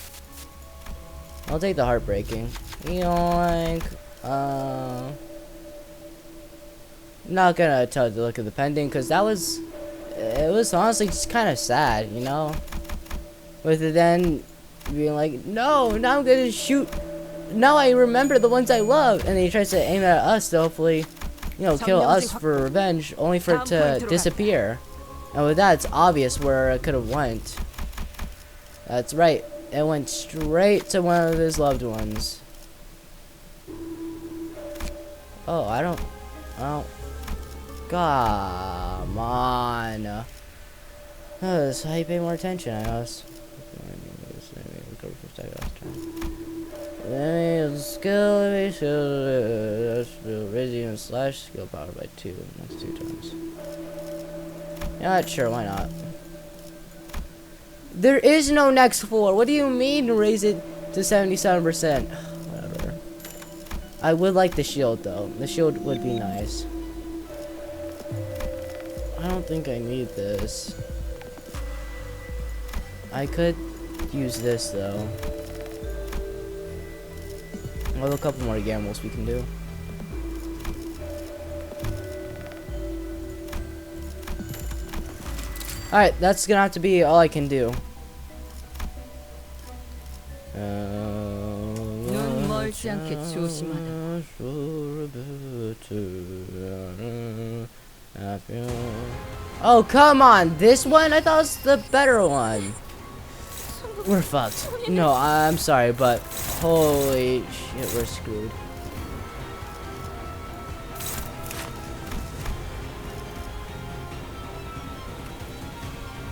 I'll take the heartbreaking. Yoink. Not gonna tell you to look at the pending because it was honestly just kind of sad, you know? With it then being like, no, now I'm gonna shoot. Now I remember the ones I love. And then he tries to aim at us to hopefully, you know, kill us for revenge, only for it to disappear. And with that, it's obvious where it could have went. That's right. It went straight to one of his loved ones. Oh, I don't. Come on. That's how you pay more attention, I guess. Skill, raising slash skill power by 2 next 2 times. Yeah, sure, why not? There is no next floor. What do you mean raise it to 77%? Whatever. I would like the shield though. The shield would be nice. I don't think I need this. I could use this though. We have a couple more gambles we can do. Alright, that's gonna have to be all I can do. 눈 멀지 않게 조심하라. Oh, come on! This one? I thought it was the better one. We're fucked. No, I'm sorry, but holy shit, we're screwed.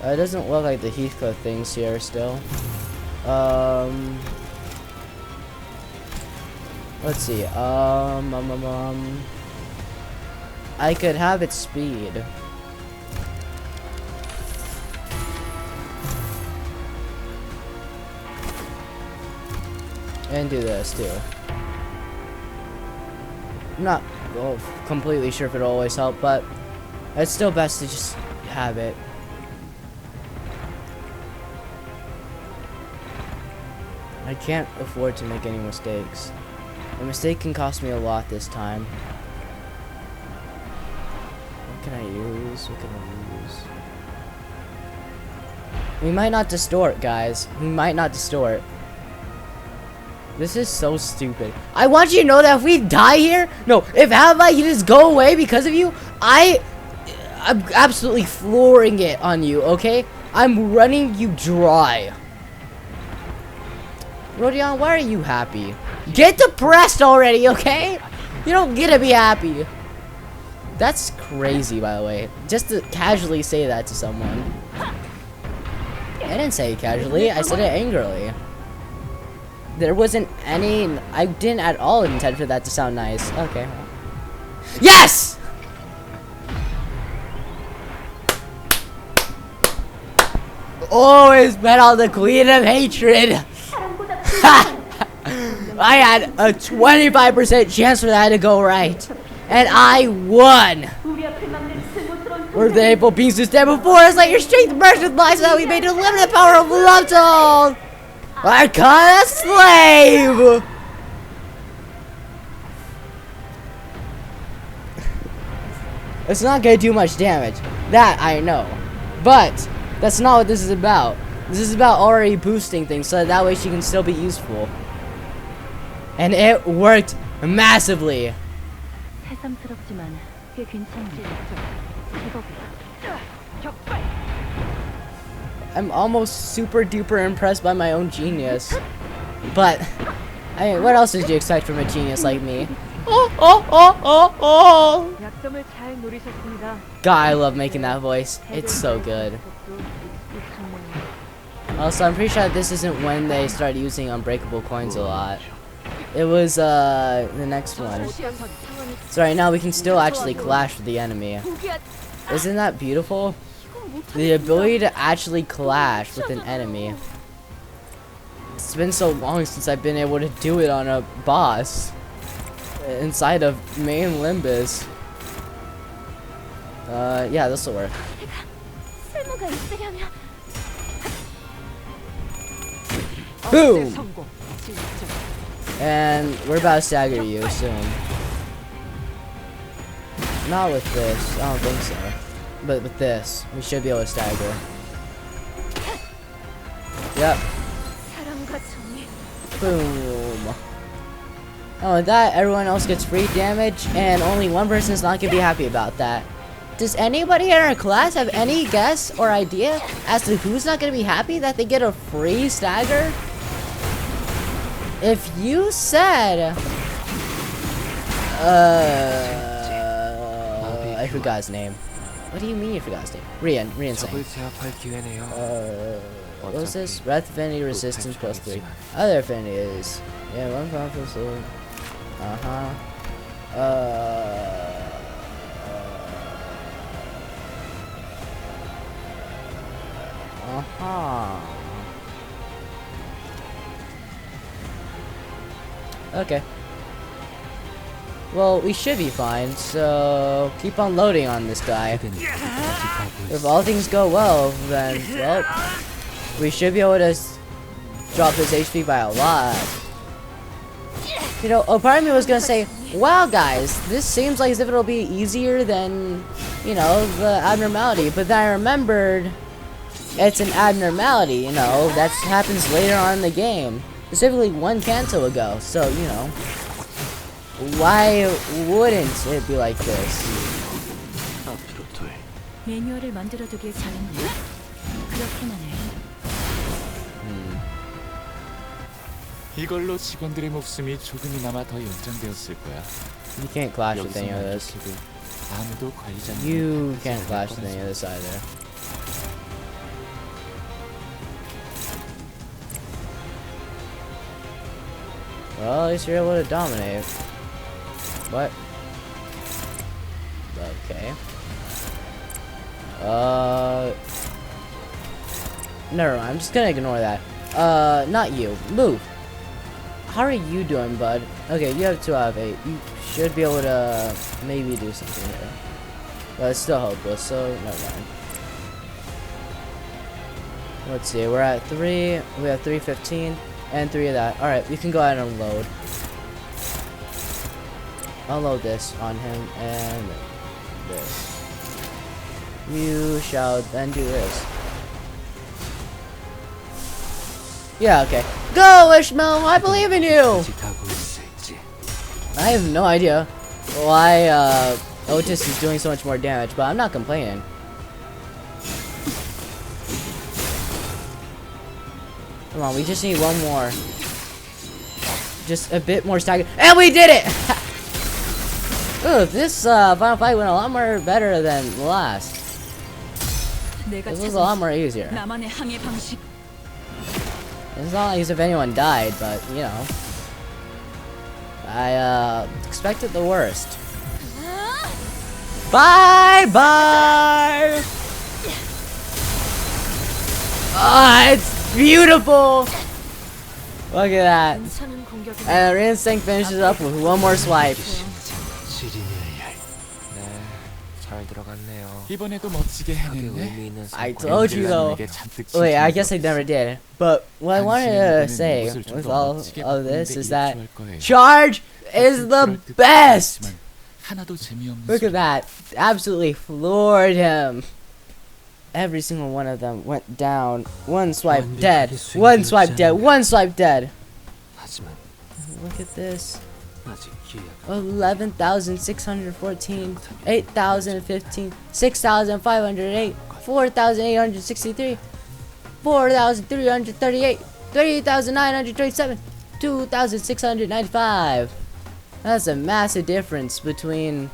It doesn't look like the Heathcliff thing's here still. Let's see. I could have its speed. And do this too. I'm not completely sure if it'll always help, but it's still best to just have it. I can't afford to make any mistakes. A mistake can cost me a lot this time. What can I use? What can I use? We might not distort, guys. We might not distort. This is so stupid. I want you to know that if we die here, no, if Ally can just go away because of you, I'm absolutely flooring it on you, okay? I'm running you dry. Rodion, why are you happy? Get depressed already, okay? You don't get to be happy. That's crazy, by the way. Just to casually say that to someone. I didn't say it casually, I said it angrily. There wasn't any... I didn't at all intend for that to sound nice. Okay. Yes! Always bet on the Queen of Hatred. I had a 25% chance for that to go right. And I won. Were the April beings who stand before us, let your strength merge with mine so that we may deliver the power of love to all. I caught a slave. It's not gonna do much damage. That I know. But that's not what this is about. This is about already boosting things so that way she can still be useful. And it worked massively. 새삼스럽지만 꽤 괜찮지. I'm almost super duper impressed by my own genius. But, I mean, what else did you expect from a genius like me? Oh. 약점을 잘 노리셨습니다. God, I love making that voice. It's so good. Also, I'm pretty sure that this isn't when they started using unbreakable coins a lot. It was, the next one. So right now we can still actually clash with the enemy. Isn't that beautiful? The ability to actually clash with an enemy. It's been so long since I've been able to do it on a boss. Inside of main Limbus. Yeah, this'll work. Boom! And we're about to stagger you soon. Not with this, I don't think so. But with this, we should be able to stagger. Yep. Boom. Oh, with that, everyone else gets free damage, and only one person is not gonna be happy about that. Does anybody in our class have any guess or idea as to who's not gonna be happy that they get a free stagger? If you said, I forgot his name. What do you mean you forgot his name? Rian 적을 saying. 제압할 give네요. What was this? Breath affinity resistance plus 3. Other affinity is... Yeah, one powerful sword. Uh-huh. Uh-huh. Okay. Well, we should be fine, so keep on loading on this guy. 그대는 어디까지 가고 If 있어? all things go well, then, well, we should be able to drop his HP by a lot. You know, a part of me was gonna say, wow guys, this seems like as if it'll be easier than, you know, the abnormality, but then I remembered it's an abnormality, you know, that happens later on in the game. Specifically one canto ago, so, you know, why wouldn't it be like this? 앞으로 둘. 매뉴얼을 만들어두길 잘했네. 그렇게만 해. 이걸로 직원들의 목숨이 조금이나마 더 연장되었을 거야. You can't clash with 여기서 any of this. 만족해도 아무도 관리자님 You can't clash with any of this either. Well, at least you're able to dominate. What? Okay. Never mind, I'm just gonna ignore that. Not you. Move. How are you doing, bud? Okay, you have 2 out of 8. You should be able to maybe do something here. But it's still hopeless, so never mind. Let's see, we're at 3. We have 315 and 3 of that. Alright, we can go ahead and unload. Unload this on him and this. You shall then do this. Yeah, okay. Go, Ishmael! I believe in you! 어디까지 가고 있을지. I have no idea why Otis is doing so much more damage, but I'm not complaining. Come on, we just need one more. Just a bit more stagger. And we did it! Ooh, this final fight went a lot more better than the last. 내가 This was a lot more easier. 나만의 항해 방식. It's not like as if anyone died, but, you know. I, expected the worst. Bye-bye! Ah, it's beautiful! Look at that. 괜찮은 공격이. And Rinsink finishes up with one more swipe. 지리내야 할. 네, 잘 들어갔네요. 이번에도 멋지게 하게 해냈네. 의미 있는 I 성과를 told you though. 엔젤라님에게 잔뜩 Wait, I 칭찬해줬어. guess I never did. But what I wanted to say with all of this is that Charge is the best! 하나도 재미없는 Look at that. Absolutely floored him. Every single one of them went down. One swipe dead. One swipe dead. One swipe dead. 하지만 Look at this. 아직 기회가 11,614, 8,015, 6,508, 4,863, 4,338, 3,927, 2,695. That's a massive difference between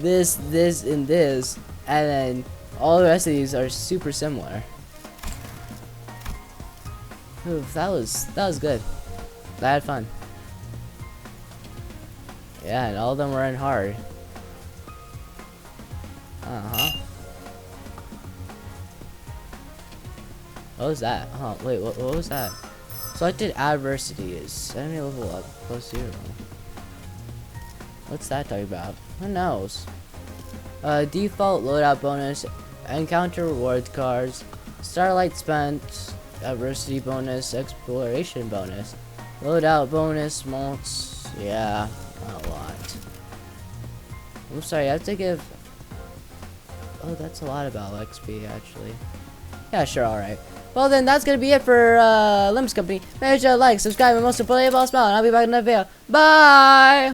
this, and this, and then all the rest of these are super similar. Oof, that was good. I had fun. Yeah, and all of them were in hard. What was that? Oh, wait, what was that? Selected adversity is enemy level up plus 0. What's that talking about? Who knows? Default loadout bonus, encounter reward cards, starlight spent, adversity bonus, exploration bonus, loadout bonus, malts, yeah, a lot. I'm sorry, I have to give... Oh, that's a lot about XP, actually. Yeah, sure, alright. Well then, that's gonna be it for LIMBUS Company. Make sure to like, subscribe, and most importantly, smile, and I'll be back in another video. Bye!